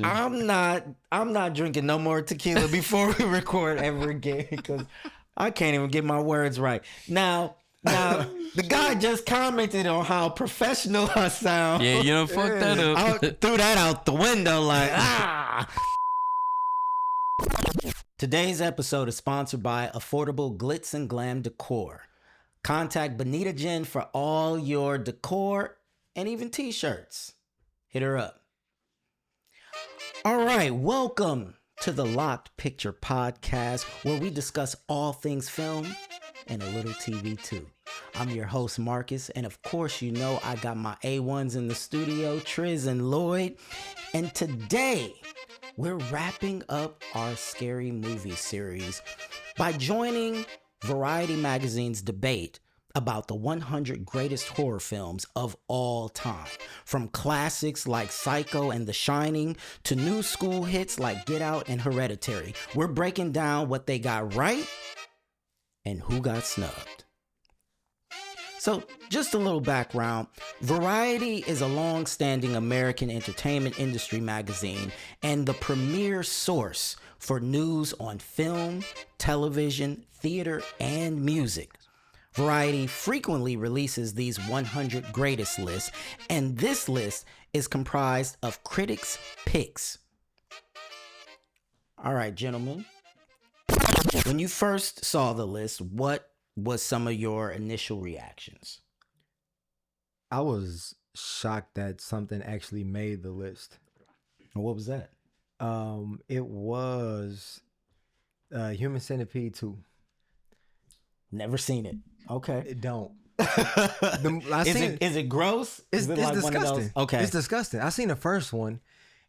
I'm not drinking no more tequila before we record ever again because I can't even get my words right. Now, the guy just commented on how professional I sound. Yeah, you done fucked that up. I threw that out the window like, Today's episode is sponsored by Affordable Glitz and Glam Decor. Contact Bonita Jen for all your decor and even t-shirts. Hit her up. All right, welcome to the Locked Picture Podcast, where we discuss all things film and a little TV too. I'm your host, Marques, and of course, you know I got my A1s in the studio, Triz and Lloyd. And today, we're wrapping up our scary movie series by joining Variety Magazine's debate about the 100 greatest horror films of all time. From classics like Psycho and The Shining to new school hits like Get Out and Hereditary. We're breaking down what they got right and who got snubbed. So, just a little background. Variety is a long-standing American entertainment industry magazine and the premier source for news on film, television, theater, and music. Variety frequently releases these 100 greatest lists, and this list is comprised of critics' picks. All right, gentlemen. When you first saw the list, what was some of your initial reactions? I was shocked that something actually made the list. What was that? It was Human Centipede 2. Never seen it. Okay. It don't. Is it gross? It's like disgusting. Okay. It's disgusting. I seen the first one,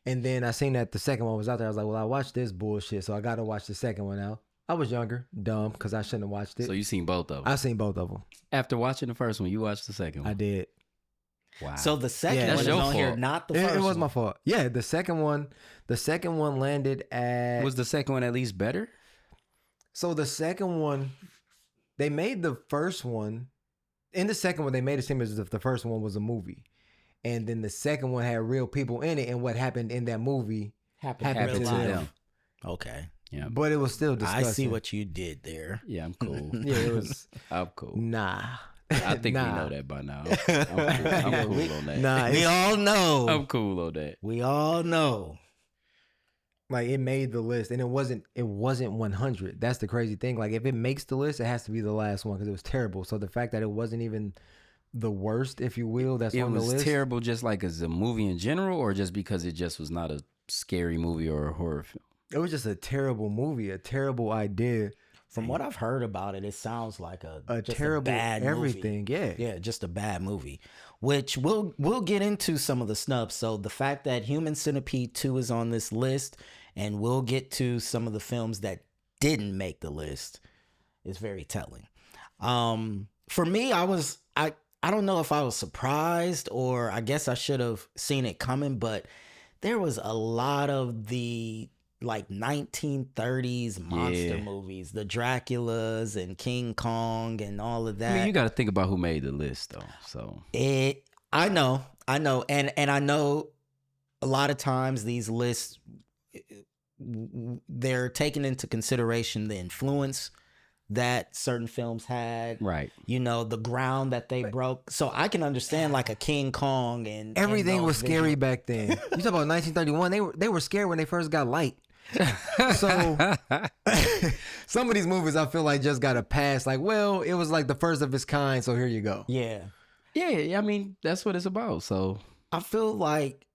and then I seen that the second one was out there. I was like, well, I watched this bullshit, so I got to watch the second one out. I was younger, dumb, because I shouldn't have watched it. So you seen both of them? I seen both of them. After watching the first one, you watched the second one? I did. Wow. So the second one is your on here, fault. not the first It was one. my fault. Yeah, the second one landed at... Was the second one at least better? So the second one, they made the first one. In the second one, they made it seem as if the first one was a movie. And then the second one had real people in it, and what happened in that movie happened to to them. them. Okay. Yeah. But it was still disgusting. I see what you did there. Yeah, I'm cool. Yeah, it was... I'm cool. Nah. I think we know that by now. I'm cool on that. Nah, We all know. I'm cool on that. We all know. Like, it made the list, and it wasn't 100. That's the crazy thing. Like, if it makes the list, it has to be the last one because it was terrible. So the fact that it wasn't even the worst, if you will, that's on the list. It was terrible just like as a movie in general, or just because it just was not a scary movie or a horror film? It was just a terrible movie, a terrible idea. From what I've heard about it, it sounds like a terrible bad everything. Movie. Yeah, just a bad movie. Which we'll get into some of the snubs. So the fact that Human Centipede 2 is on this list, and we'll get to some of the films that didn't make the list, is very telling. For me, I don't know if I was surprised, or I guess I should have seen it coming, but there was a lot of the like 1930s monster movies, the Draculas and King Kong and all of that. I mean, you got to think about who made the list though. So I know, and I know a lot of times these lists, they're taking into consideration the influence that certain films had, right? You know, the ground that they broke. So I can understand like a King Kong and everything was scary back then. You talk about 1931, they were scared when they first got light. So some of these movies I feel like just got a pass. Like, well, it was like the first of its kind, so here you go. Yeah. I mean, that's what it's about. So I feel like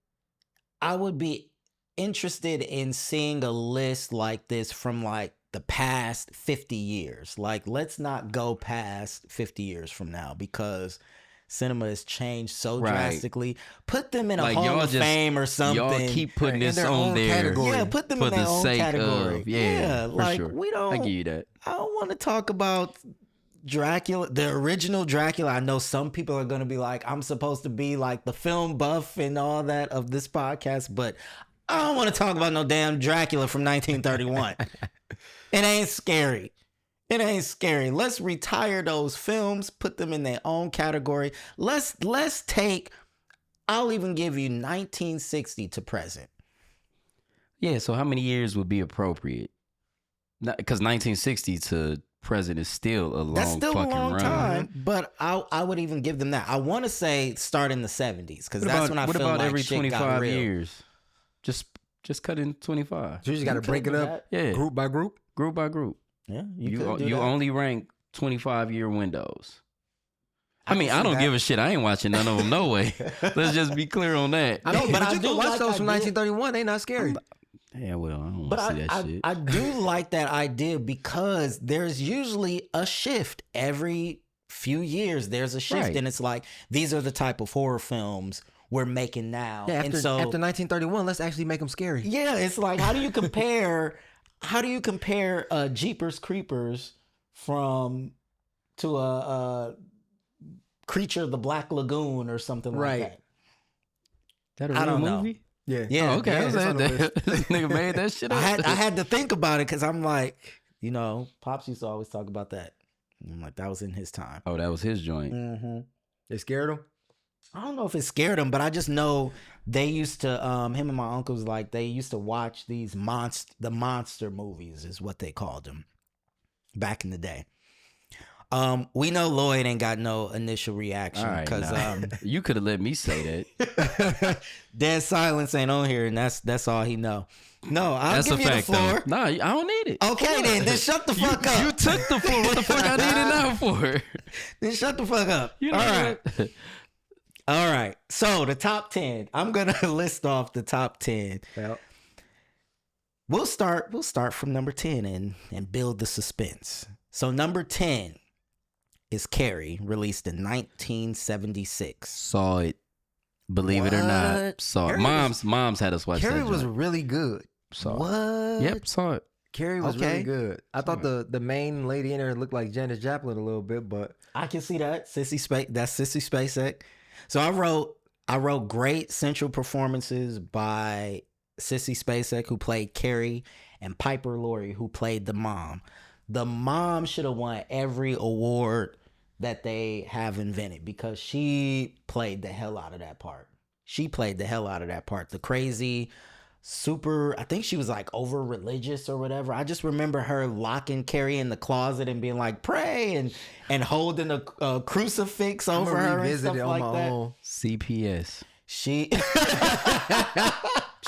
I would be interested in seeing a list like this from like the past 50 years. Like, let's not go past 50 years from now because cinema has changed so drastically. Put them in a Hall of Fame or something. Y'all keep putting this on there. Category. Yeah, put them in their own category. Yeah, like sure. we don't. I give you that. I don't want to talk about Dracula, the original Dracula. I know some people are going to be like, I'm supposed to be like the film buff and all that of this podcast, but I don't want to talk about no damn Dracula from 1931. It ain't scary. It ain't scary. Let's retire those films, put them in their own category. Let's take, I'll even give you 1960 to present. Yeah, so how many years would be appropriate? Because 1960 to present is still a long That's still a fucking long run. time, but I would even give them that. I want to say start in the 70s because that's when I what feel about like every shit 25 got real. years? Just cut in 25. So you just got to could break it do up that. Yeah. group by group. Group by group. Yeah, You could do you that. only rank 25-year windows. I mean, can I see don't that. give a shit. I ain't watching none of them no way. Let's just be clear on that. I know, but I you do can watch like those from I did. 1931. They not scary. Yeah, well, I don't want But to see that shit. I do like that idea because there's usually a shift every few years. There's a shift, Right. and it's like these are the type of horror films we're making now. Yeah, and after so 1931, let's actually make them scary. yeah, it's like how do you compare? Jeepers Creepers to a Creature of the Black Lagoon or something like Right. that? That a I real don't know. movie? Yeah. Yeah, Oh, okay. yeah, I was it's like, on the list. this nigga made that shit up. I had to think about it because I'm like, Pops used to always talk about that. I'm like, that was in his time. Oh, that was his joint. Mm-hmm. They scared them. I don't know if it scared him, but I just know they used to. Him and my uncles they used to watch these the monster movies is what they called them back in the day. We know Lloyd ain't got no initial reaction All right, because nah. You could have let me say that. dead silence ain't on here, and that's all he know. No, I'll That's give a you fact, the floor. though. Nah, I don't need it. Okay, then shut the fuck up. You took the floor. What the fuck I need it now for? Then shut the fuck up. You know All right. what? All right. So the top 10. I'm gonna list off the top 10. Yep. We'll start from number 10 and build the suspense. So number 10 is Carrie, released in 1976. Saw it. Believe it or not, What? saw it. Carrie Mom's had us watch Carrie that. was joint. really good. Saw it. What? Yep, saw it. Carrie was Okay. really good. I thought the main lady in there looked like Janis Joplin a little bit, but I can see that. That's Sissy Spacek. So I wrote great central performances by Sissy Spacek, who played Carrie, and Piper Laurie, who played the mom. The mom should have won every award that they have invented because she played the hell out of that part. The crazy, super, I think she was like over religious or whatever. I just remember her locking Carrie in the closet and being like, pray, and holding a crucifix I'm over gonna her and revisit stuff it on like my that. own. CPS. She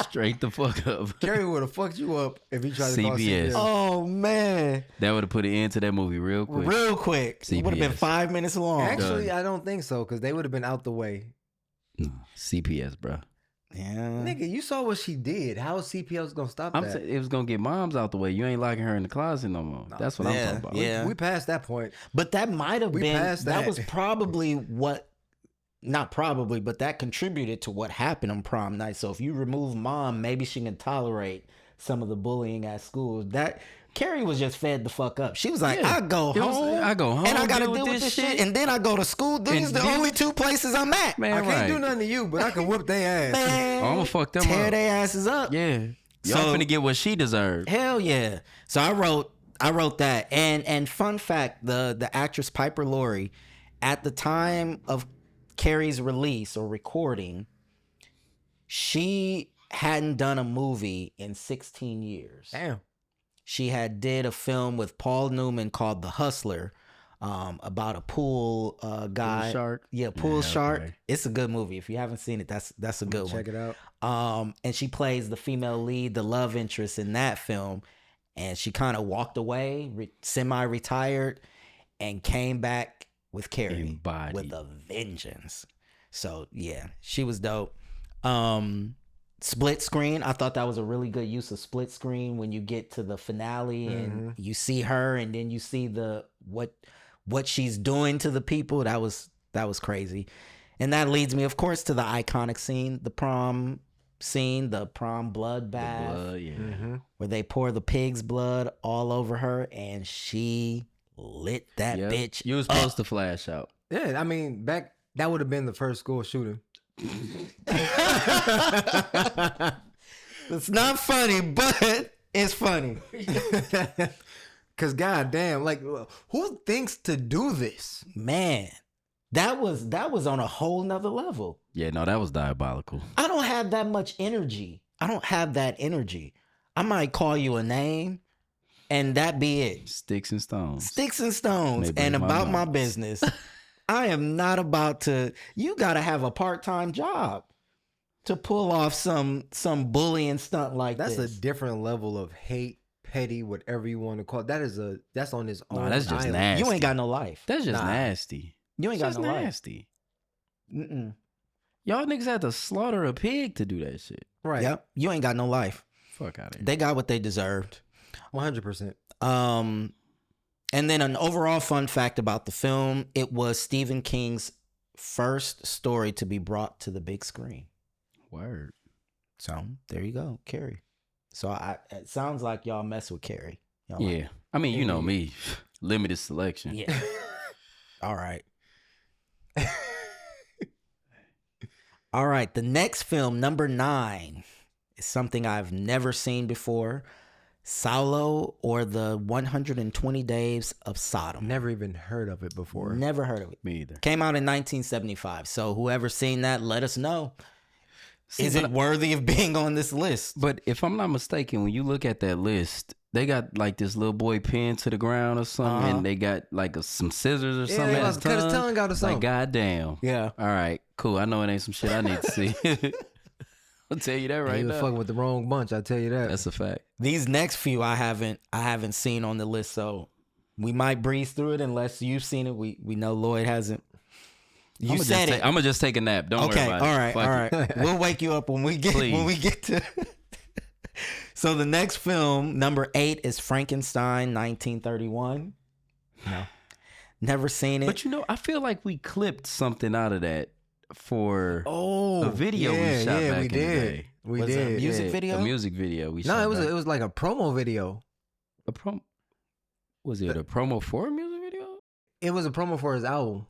Straight the fuck up. Carrie would have fucked you up if you tried to call CBS. CBS. Oh man. That would have put an end to that movie real quick. Real quick. It would have been CPS. 5 minutes long. Actually, I don't think so because they would have been out the way. No, CPS, bro. Yeah. Nigga, you saw what she did. How is CPS gonna stop I'm that? saying it was gonna get moms out the way. You ain't locking her in the closet no more. That's what I'm Yeah, talking about. yeah. We passed that point. But that might have We been passed that that. was probably what not probably, but that contributed to what happened on prom night. So if you remove mom, maybe she can tolerate some of the bullying at school. That Carrie was just fed the fuck up. She was like, Yeah. I go It was- home. I go home, and I gotta deal deal with with this this shit. shit. And then I go to school. These And the deal- only two places I'm at. Man, I can't right. do nothing to you, but I can whoop their ass. Man, Oh, I'ma fuck them tear up. their asses up. Yeah. Y'all So- finna get what she deserved. Hell yeah. So I wrote that. And fun fact, the actress Piper Laurie, at the time of Carrie's release or recording, she hadn't done a movie in 16 years. Damn. She had did a film with Paul Newman called The Hustler, about a pool guy. shark? Yeah, pool Yeah, shark. okay. It's a good movie. If you haven't seen it, that's a good one. Check it out. And she plays the female lead, the love interest in that film. And she kind of walked away, semi-retired, and came back with Carrie Embodied. with a vengeance. So yeah, she was dope. Split screen. I thought that was a really good use of split screen when you get to the finale and you see her, and then you see the what she's doing to the people. That was crazy. And that leads me, of course, to the iconic scene, the prom scene, the prom bloodbath, Blood, yeah. where they pour the pig's blood all over her, and she lit that Yep. bitch. You was supposed to flash out. Yeah, I mean, that would have been the first school shooting. It's not funny, but it's funny. Cause goddamn, like, who thinks to do this? Man, that was on a whole nother level. Yeah, no, that was diabolical. I don't have that much energy. I don't have that energy. I might call you a name, and that be it. Sticks and stones. Sticks and stones, May break and my about my bones. business. I am not about to. You got to have a part-time job to pull off some bullying stunt like That's this. a different level of hate, petty, whatever you want to call it. That's on his own. Nah, that's just island. nasty. You ain't got no life. That's just Nah. nasty. You ain't That's got just no life. nasty. Mm-mm. Y'all niggas had to slaughter a pig to do that shit. Right. Yep. You ain't got no life. Fuck out of here. They got what they deserved. 100%. And then an overall fun fact about the film, it was Stephen King's first story to be brought to the big screen. Word. So there you go, Carrie. So it sounds like y'all mess with Carrie. Y'all like- Yeah. I mean, you know me. Limited selection. yeah. All right. All right. The next film, number 9, is something I've never seen before. Saulo, or the 120 Days of Sodom. Never even heard of it before. Never heard of it. Me either. Came out in 1975. So whoever's seen that, let us know. See, Is it worthy of being on this list? But if I'm not mistaken, when you look at that list, they got like this little boy pinned to the ground or something, Uh-huh. and they got like some scissors or Yeah, something they at about his to cut his tongue. tongue out or something. Like, goddamn. Yeah. All right, cool. I know it ain't some shit I need to see. I'll tell you that He right was now. fucking with the wrong bunch. I tell you that. That's a fact. These next few I haven't seen on the list, so we might breeze through it unless you've seen it. We know Lloyd hasn't. You said it. I'm gonna just take a nap. Don't Okay, worry about all it. right, Fuck all it. right. We'll wake you up when we get to. So the next film, number 8, is Frankenstein, 1931. No, never seen it. But you know, I feel like we clipped something out of that for oh, a video we shot back we in the did. day. We Was it a did. music Yeah, video? A music video. We No, shot it was back. it was like a promo video. a promo. Was it a promo for a music video? It was a promo for his album.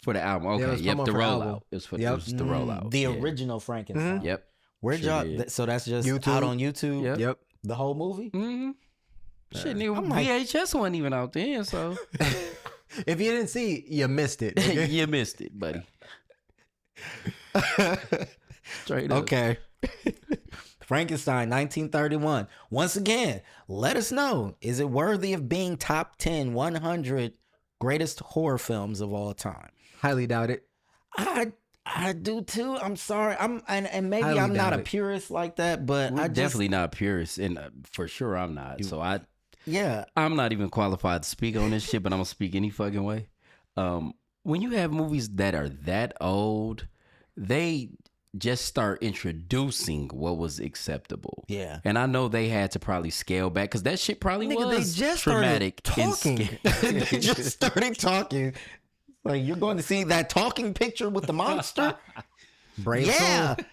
For the album. Yeah, it Okay. was Yep. promo The for album. rollout. It was for Yep. it was the rollout. the Yeah. original Frankenstein. Yep. Where'd Sure y'all? did. So that's just YouTube. out on YouTube. Yep. Yep. The whole movie. Mm-hmm. Shit, nigga, I'm like- VHS wasn't even out then, so If you didn't see, you missed it. nigga. you missed it, buddy. Straight up. Okay. Frankenstein, 1931. Once again, let us know. Is it worthy of being top 10, 100 greatest horror films of all time? Highly doubt it. I do too. I'm sorry. And maybe Highly I'm not doubt a it. purist like that, but We're I just, definitely not purists, and for sure I'm not. So yeah. I'm not even qualified to speak on this shit, but I'm gonna speak any fucking way. When you have movies that are that old, they just start introducing what was acceptable. Yeah. And I know they had to probably scale back because that shit probably Nigga, they was just traumatic. started and talking. They just started talking. Like, you're going to see that talking picture with the monster? Brave Yeah. soul.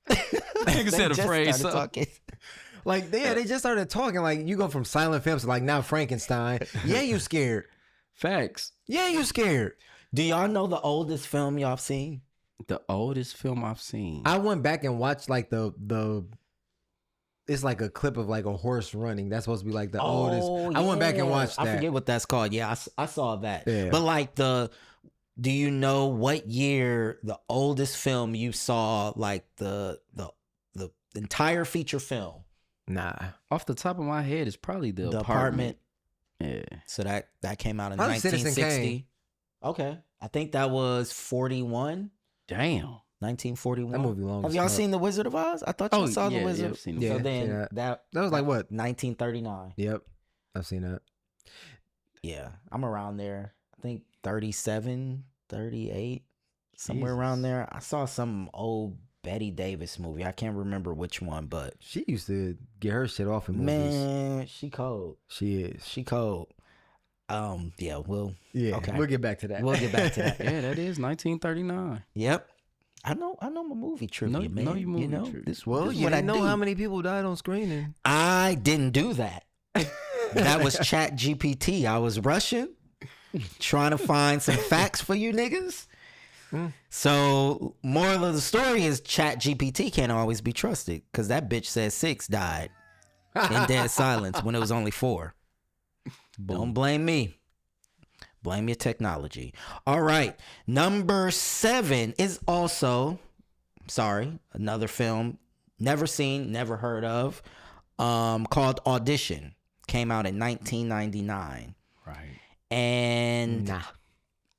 Nigga said They just a phrase. started talking. Like they just started talking. Like you go from silent films to like now Frankenstein. Yeah, you scared. Facts. Yeah, you scared. Do y'all know the oldest film y'all seen? The oldest film I've seen. I went back and watched like the. It's like a clip of like a horse running. That's supposed to be like the oldest. I went back and watched that. I forget what that's called. Yeah, I saw that. Yeah. But like do you know what year the oldest film you saw, like the entire feature film? Nah. Off the top of my head, it's probably the Apartment. Yeah. So that came out in Probably Citizen 1960. Kane. Okay. I think that was 41. Damn. 1941. That movie long. Have as y'all fuck. seen The Wizard of Oz? I thought y'all saw The Wizard. Yeah, I've seen Yeah. So it. then seen that was like what? 1939. Yep. I've seen that. Yeah, I'm around there. I think 37, 38, somewhere Jesus. around there. I saw some old Betty Davis movie. I can't remember which one, but She used to get her shit off in movies. man, she cold. She is. She cold. Yeah, we'll Okay. We'll get back to that. we'll get back to that. Yeah, that is 1939. Yep. I know my movie trivia, man. know your movie you know, trivia. this Well, this is you what I didn't know do. how many people died on screening. I didn't do that. That was Chat GPT. I was rushing, trying to find some facts for you niggas. So, moral of the story is Chat GPT can't always be trusted because that bitch said 6 died in dead silence when it was only 4. Don't blame me. Blame your technology. All right. Number 7 is also, another film, never seen, never heard of. called Audition. Came out in 1999. Right. And Nah.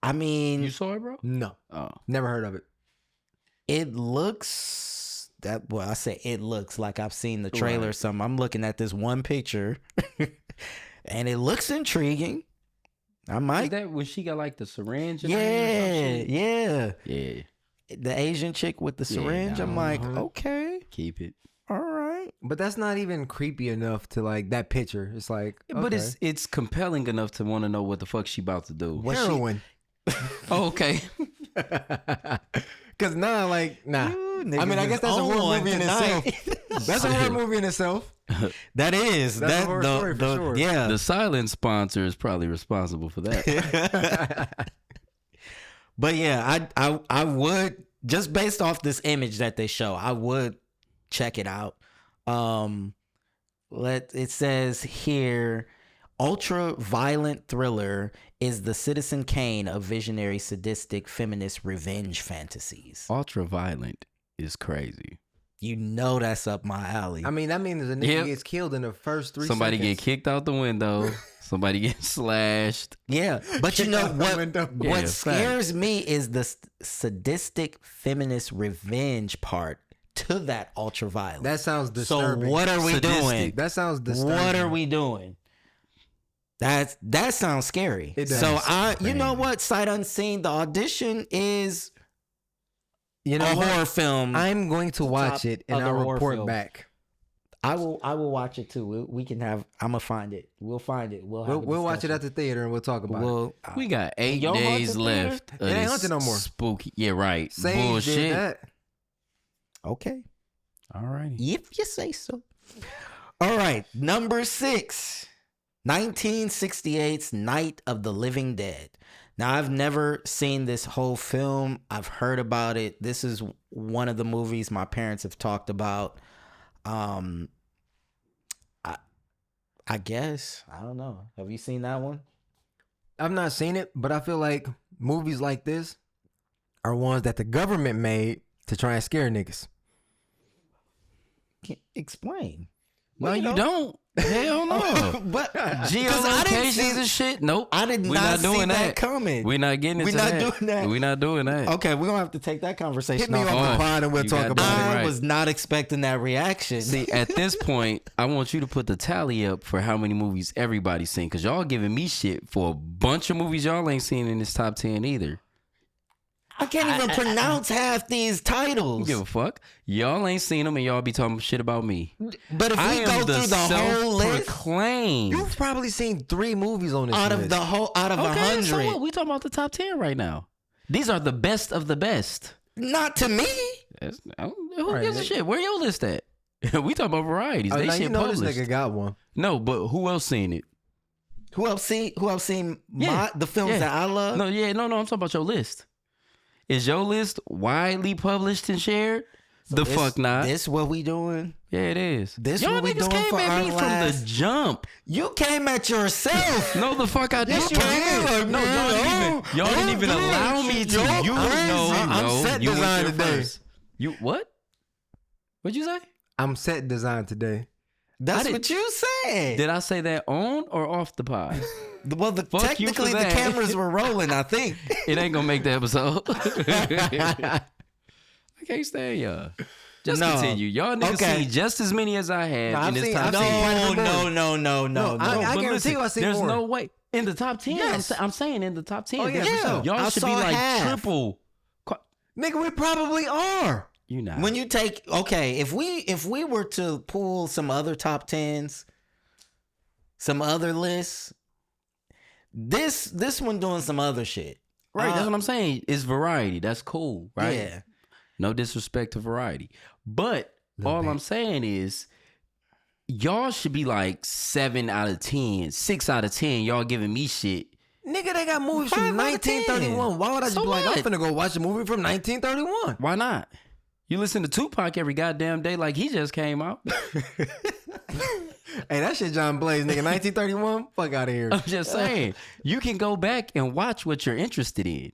I mean, You saw it, bro? No. Oh. Never heard of it. it looks I say it looks like I've seen the trailer or something. I'm looking at this one picture and it looks intriguing. I Is might. that when she got like the syringe? In her hand or some Yeah. shit? Yeah. The Asian chick with the syringe. I'm like, okay, Keep it. all right. But that's not even creepy enough to like that picture. It's like, But okay. it's compelling enough to want to know what the fuck she about to do. What she- heroin. Oh, okay. Because now, like, nah. Ooh, I mean, I guess that's a on horror one movie in tonight. itself. That's a horror movie in itself. That is. That's a that horror story for sure. Yeah. The silent sponsor is probably responsible for that. But yeah, I would, just based off this image that they show, I would check it out. It says here, ultra violent thriller is the Citizen Kane of visionary, sadistic, feminist revenge fantasies. Ultra violent is crazy. You know that's up my alley. I mean, that means a nigga Yep. gets killed in the first 3 Somebody seconds. get kicked out the window. Somebody get slashed. yeah, but you Kick know out the what? window. What Yeah, scares me is the sadistic, feminist revenge part to that ultra violent. That sounds disturbing. So what are we Sadistic. doing? That sounds disturbing. What are we doing? That sounds scary. It does. So you know Crazy. what? Sight unseen. The Audition is You a know what? horror film. I'm going to watch it and other I'll horror report film. back. I will watch it too. We can have. I'm gonna find it. We'll find it. We'll Watch it at the theater and we'll talk about it. We'll. We got 8 Y'all haunted days theater? left. of It ain't this haunted no more. Spooky. Yeah, right. Sage Bullshit. did that. Okay. All righty. If you say so. All right. Number 6. 1968's Night of the Living Dead. Now, I've never seen this whole film. I've heard about it. This is one of the movies my parents have talked about. I guess. I don't know. Have you seen that one? I've not seen it, but I feel like movies like this are ones that the government made to try and scare niggas. Explain. No, you don't. Hell no. But Geolocations and shit. Nope. I did We're not see doing that coming. We're not getting into We're not that. doing that. We're not doing that. Okay, we're gonna have to take that conversation Hit me off. off the pod and we'll You talk got about that it. I right. was not expecting that reaction. See, at this point, I want you to put the tally up for how many movies everybody's seen. Because y'all giving me shit for a bunch of movies y'all ain't seen in this top 10 either. I can't even pronounce half these Who titles. give a fuck? Y'all ain't seen them and y'all be talking shit about me. But if we go through the whole list, self-proclaimed. You've probably seen 3 movies on this out list. of the whole, out of Okay, 100, so what? We talking about the top 10 right now. These are the best of the best. not to me. Who Right, gives a Nick. shit? Where your list at? We talking about varieties. Oh, They now shit you know published. this nigga got one. No, but who else seen it? Who else seen Yeah. the films Yeah. that I love? No, I'm talking about your list. Is your list widely published and shared? So fuck not. This what we doing? Yeah, it is. This Y'all what we niggas doing came for at our me from last- the jump. You came at yourself. No, the fuck I Yes, did. you did. No, y'all didn't even allow me to. You I'm set you went design there today. first. You what? What'd you say? I'm set design today. That's I what you said. Did I say that on or off the pod? Well, Fuck you for technically the that. cameras were rolling, I think. It ain't gonna make the episode. I can't stand y'all. Just No. continue. Y'all niggas Okay. seen just as many as I have No, in I've this seen- top I've 10. seen quite a No, bit more. no. I but guarantee listen, you I've seen there's more. no way. In the top 10, Yes. I'm saying in the top 10. Oh, yeah, there's- for sure. Y'all I should be saw like half. triple. Nigga, we probably are. You not. When you take if we were to pull some other top 10s, some other lists, this one doing some other shit. right, that's what I'm saying. It's variety. That's cool, right? Yeah. No disrespect to variety. But Little all bit. I'm saying is y'all should be like 7 out of 10, 6 out of 10. Y'all giving me shit. Nigga, they got movies 5 from out of 10. 1931. Why would I just So be like, what? I'm finna go watch a movie from 1931? Why not? You listen to Tupac every goddamn day like he just came out. Hey, that shit John Blaze, nigga. 1931? Fuck out of here. I'm just saying. You can go back and watch what you're interested in.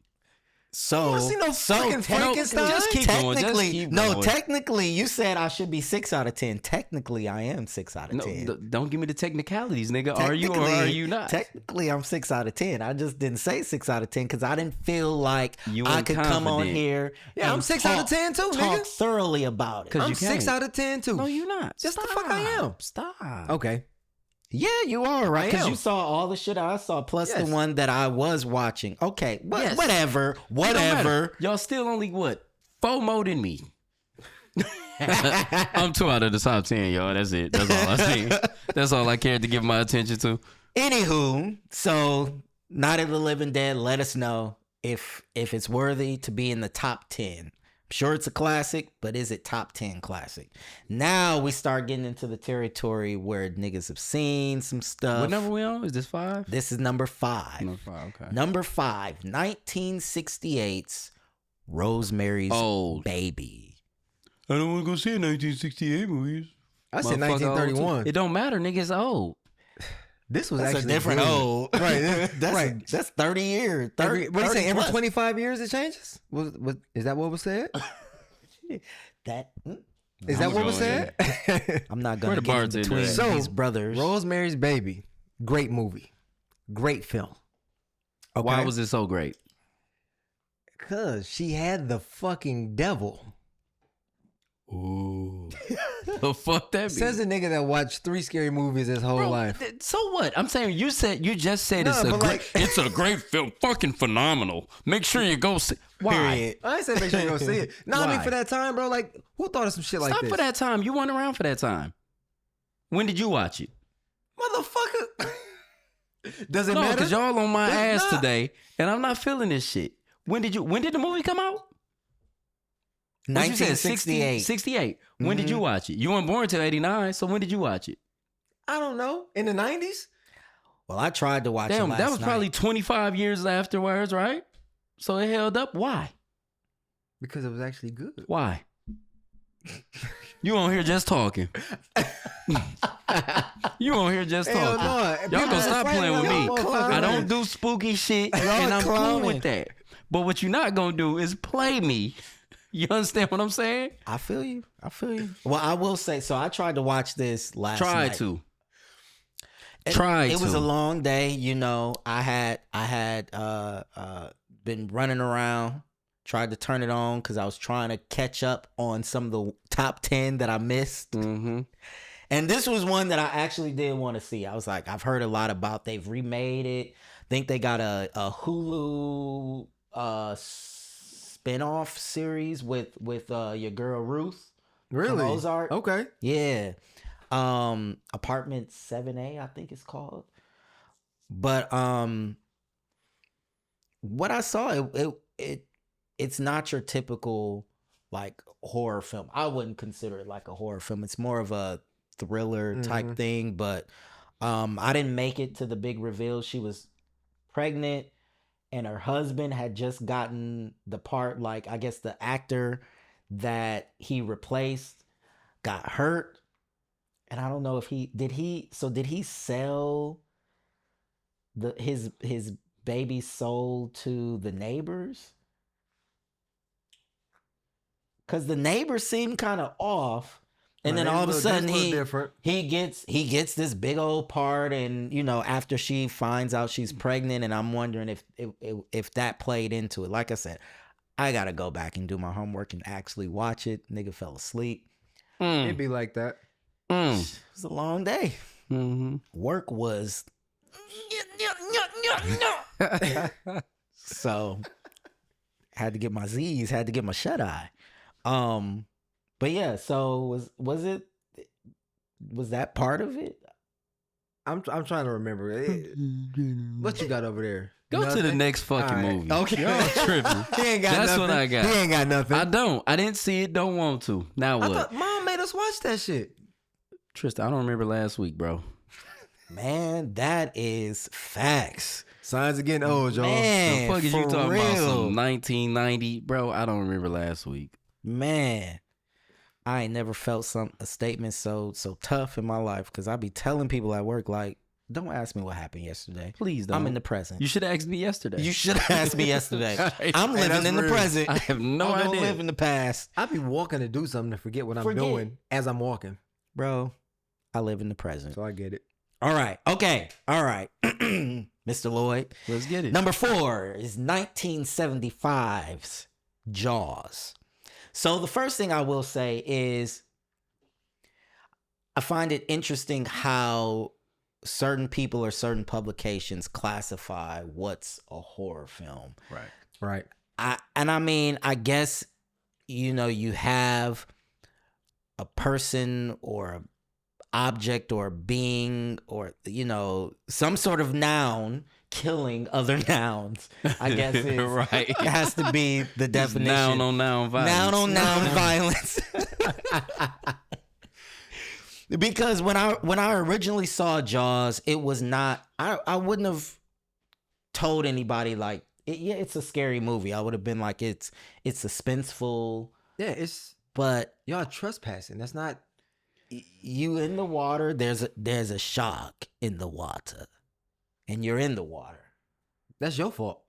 So, wanna see no freaking technically, Frankenstein? Just keep going, just technically, keep no, going. technically, you said I should be 6 out of 10. Technically, I am 6 out of No, 10. don't give me the technicalities, nigga. Are you or are you not? Technically, I'm 6 out of 10. I just didn't say 6 out of 10 because I didn't feel like You I ain't could come on confident. here. Yeah, and I'm 6 out of 10 too, talk nigga. thoroughly about it. 'Cause I'm you 6 can't. out of 10 too. No, you're not. Yes, the fuck I am. Stop. Okay. Yeah, you are right I because am. you saw all the shit I saw, plus the Yes. one that I was watching. Okay, Yes. whatever. It don't matter. Whatever. Y'all still only what? 4 more than me. I'm 2 out of the top 10, y'all. That's it. That's all I see. That's all I cared to give my attention to. Anywho, so Night of the Living Dead, let us know if it's worthy to be in the top 10. I'm sure it's a classic, but is it top 10 classic? Now we start getting into the territory where niggas have seen some stuff. What number we on? Is this 5? This is number 5. Number 5, okay. Number 5, 1968's Rosemary's Old. Baby. I don't want to go see 1968 movies. I said Motherfucker old, too. 1931. It don't matter, nigga. It's old. This was That's actually a different good. old. Right. That's, right. That's 30 years. 30, What do you say? 30 Every plus. 25 years it changes? Is that what was said? That Is that what was said? I'm not Where gonna the get in bartender between at? So, these brothers. Rosemary's Baby. Great movie. Great film. Okay? Why was it so great? Because she had the fucking devil. Ooh. The fuck that Says the nigga that watched 3 scary movies his whole life. So what? I'm saying you just said No, it's a but great, like- it's a great film, fucking phenomenal. Make sure you go see. Why? Period. I ain't say make sure you go see it. No, I mean Why? for that time, bro. Like, who thought of some shit like Stop this? for that time. You weren't around for that time. When did you watch it? Motherfucker. Does it No, matter? because y'all on my It's ass not. today, and I'm not feeling this shit. When did the movie come out? What you said, 1968. 68. When did you watch it? You weren't born until 89, so when did you watch it? I don't know. In the 90s? Well, I tried to watch it Damn, last that was night. probably 25 years afterwards, right? So it held up. Why? Because it was actually good. Why? You on here just talking. You on here just Hell talking. no. Y'all People gonna stop fighting playing with like me. motherfuckers, I man. don't do spooky shit, and I'm cool clowning. with that. But what you're not gonna do is play me. You understand what I'm saying? I feel you. Well, I will say, so I tried to watch this last Try night. to. And it was to. a long day, you know. I had been running around, tried to turn it on because I was trying to catch up on some of the top 10 that I missed. Mm-hmm. And this was one that I actually did want to see. I was like, I've heard a lot about. They've remade it. I think they got a Hulu spinoff series with your girl Ruth. Really? From Ozark. Okay. Yeah. Apartment 7A, I think it's called. But what I saw, it's not your typical like horror film. I wouldn't consider it like a horror film. It's more of a thriller type thing. But I didn't make it to the big reveal. She was pregnant and her husband had just gotten the part, like I guess the actor that he replaced got hurt. And I don't know if did he sell his baby soul to the neighbors? Cause the neighbors seemed kind of off. And then all of a sudden he gets this big old part, and you know, after she finds out she's pregnant, and I'm wondering if that played into it. Like I said, I gotta go back and do my homework and actually watch it. Nigga fell asleep. It'd be like that. It was a long day. Mm-hmm. Work was so had to get my Z's, had to get my shut eye. But yeah, so was that part of it? I'm trying to remember. What you got over there? Go to the Nothing? next fucking All right. movie. Okay. Y'all tripping. He ain't got That's nothing. what I got. He ain't got nothing. I don't. I didn't see it. Don't want to. Now I what? thought Mom made us watch that shit. Tristan, I don't remember last week, bro. Man, that is facts. Signs of getting old, y'all. Man, The fuck is you for talking about? real. Some 1990, bro? I don't remember last week. Man, I ain't never felt a statement so tough in my life, because I be telling people at work, like, Don't ask me what happened yesterday. Please don't. I'm in the present. You should have asked me yesterday. You should have asked me yesterday. I'm living that's in the rude. present. I have no I don't idea. live in the past. I be walking to do something to forget what I'm doing as I'm walking. Bro, I live in the present. So I get it. All right. Okay. All right. Mr. Lloyd. Let's get it. Number 4 is 1975's Jaws. So the first thing I will say is I find it interesting how certain people or certain publications classify what's a horror film. Right. I guess, you have a person or a object or a being or, some sort of noun killing other nouns. I guess Right. it has to be the It's definition. noun on noun violence. Noun on noun violence. Because when I originally saw Jaws, it was not. I wouldn't have told anybody like, it's a scary movie. I would have been like, it's suspenseful. Yeah, it's But y'all trespassing. That's not. you in the water. There's a shark in the water, and you're in the water. That's your fault.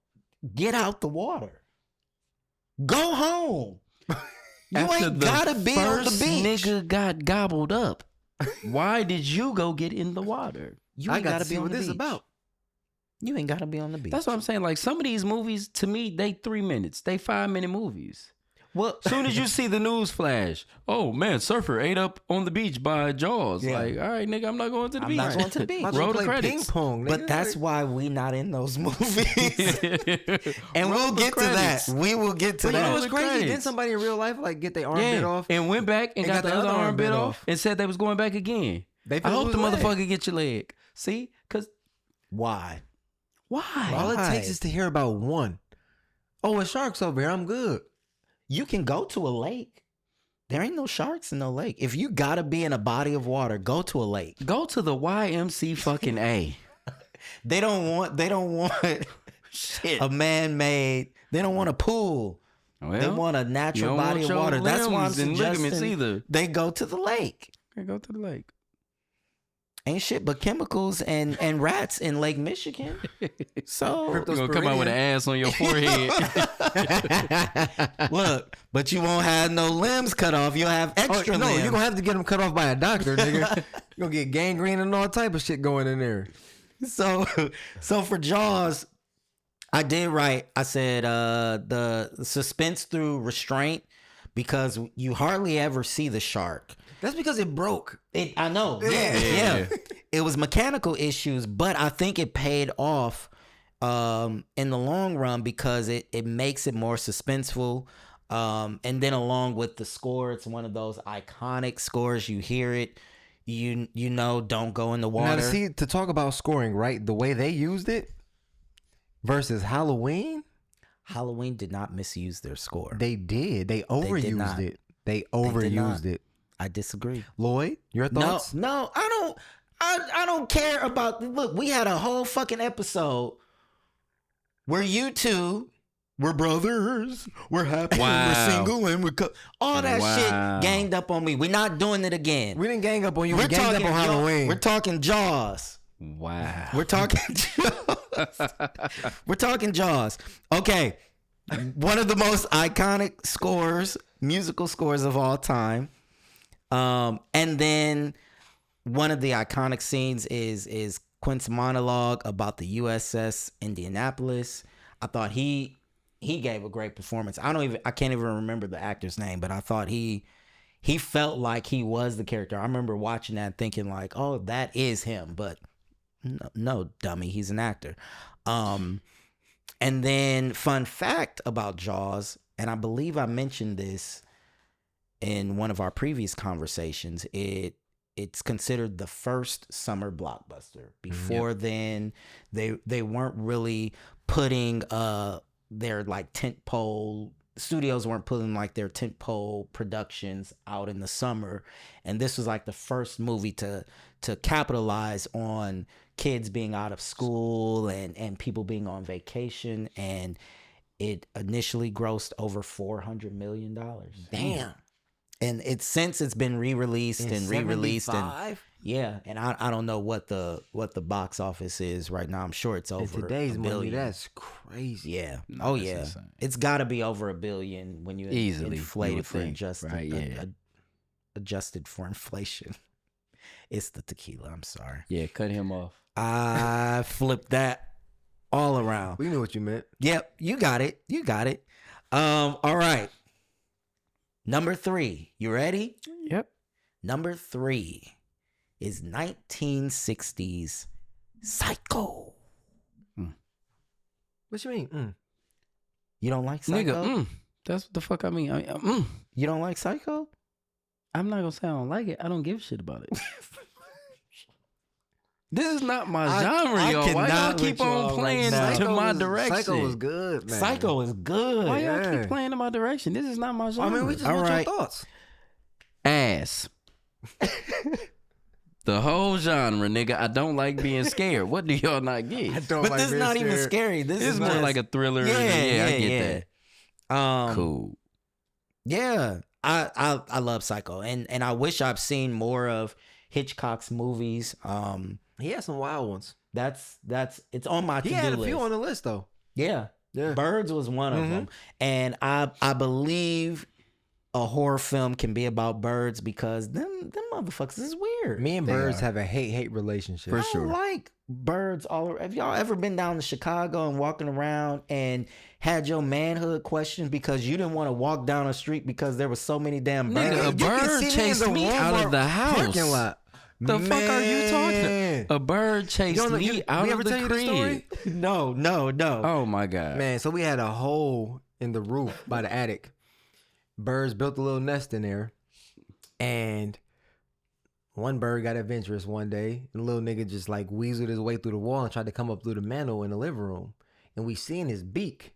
Get out the water. Go home. You After ain't the gotta be on the first beach. nigga got gobbled up. Why did you go get in the water? You I ain't got gotta to be see on what the this is beach. about. You ain't gotta be on the beach. That's what I'm saying. Like some of these movies, to me, they 3 minutes. They 5-minute movies. Well, Soon as you see the news flash, oh man, surfer ate up on the beach by Jaws. Yeah. Like, all right, nigga, I'm not going to the I'm beach. not going to the beach. Might as well Roll the play credits. ping pong. but nigga. that's why we not in those movies. And Roll we'll the get credits. to that. We will get to But you know that. what's the crazy? credits. Didn't somebody in real life like get their arm Yeah, bit off? and went back and got the other arm bit off and said they was going back again. They I finna hope lose the a leg. motherfucker get your leg. See? Because Why? why? All it Why? takes is to hear about one. Oh, a shark's over here. I'm good. You can go to a lake. There ain't no sharks in no lake. If you gotta be in a body of water, go to a lake. Go to the YMC fucking A. They don't want Shit. a man-made. They don't want a pool. Well, They want a you natural don't body want of your water. That's why I'm limbs and ligaments suggesting either. they go to the lake. Okay, go to the lake. Ain't shit but chemicals and rats in Lake Michigan. So You're gonna come out with an ass on your forehead. look, but you won't have no limbs cut off. You'll have extra no, limbs. you're going to have to get them cut off by a doctor, nigga. You're going to get gangrene and all type of shit going in there. So for Jaws, I did write. I said the suspense through restraint, because you hardly ever see the shark. That's because it broke. I know. Yeah. It was mechanical issues, but I think it paid off in the long run because it makes it more suspenseful. And then along with the score, it's one of those iconic scores. You hear it, you know, don't go in the water. Now, to see, to talk about scoring, right? The way they used it versus Halloween, Halloween did not misuse their score. they did. They overused not. it. They not. overused it. I disagree. Lloyd, your thoughts? No, I don't care about. Look, we had a whole fucking episode where you two were brothers, we're happy, and Wow. we're single, and we're all that Wow. shit ganged up on me. We're not doing it again. We didn't gang up on you. We ganged up on Halloween. We're talking Jaws. Wow. We're talking Jaws. We're talking Jaws. Okay. One of the most iconic scores, musical scores of all time. And then one of the iconic scenes is Quint's monologue about the USS Indianapolis. I thought he gave a great performance. I can't even remember the actor's name, but I thought he felt like he was the character. I remember watching that and thinking like, oh, that is him, but no, dummy, he's an actor. And then fun fact about Jaws, and I believe I mentioned this in one of our previous conversations, it's considered the first summer blockbuster. Before then, they weren't really putting their like tentpole studios weren't putting like their tentpole productions out in the summer, and this was like the first movie to capitalize on kids being out of school and people being on vacation, and it initially grossed over $400 million. Damn. And it's since it's been re-released and re-released Yeah, and I don't know what the box office is right now. I'm sure it's over In today's $1 money, billion. that's crazy. Yeah. No, Oh that's yeah. insane. It's got to be over $1 billion when you Easily, inflate you it would for think, adjusted, right? Yeah. adjusted for inflation. It's the tequila. I'm sorry. Yeah, cut him off. I flipped that all around. We knew what you meant. Yep, you got it. You got it. All right. Number 3. You ready? Yep. Number 3 is 1960s Psycho. What you mean? You don't like Psycho? Nigga, that's what the fuck I mean. You don't like Psycho? I'm not gonna say I don't like it. I don't give a shit about it. This is not my genre, I y'all. Why y'all cannot keep with y'all on right playing now. to my direction? Psycho was good, man. Psycho is good. Why y'all Yeah. keep playing in my direction? This is not my genre. I mean, we just All want right. your thoughts. Ass. The whole genre, nigga. I don't like being scared. What do y'all not get? But this is not even scary. This This is is more just- like a thriller. Yeah, I get that. Cool. Yeah, I love Psycho, and I wish I've seen more of Hitchcock's movies. He had some wild ones. That's it's on my He to-do had a list. few on the list though. Yeah, Yeah. Birds was one of them, and I believe a horror film can be about birds because them motherfuckers is weird. Me and They birds are. have a hate relationship. For I sure. don't like birds all around. Have y'all ever been down to Chicago and walking around and had your manhood questioned because you didn't want to walk down a street because there were so many damn birds? Nigga, a You can bird see me in chased the me out of Walmart the house. parking lot. The fuck are you talking? Man. A bird chased You don't know- me you- out we of ever the tell you the story? crib. No. Oh my god. Man, so we had a hole in the roof by the attic. Birds built a little nest in there. And one bird got adventurous one day. And the little nigga just like weaseled his way through the wall and tried to come up through the mantle in the living room. And we seen his beak.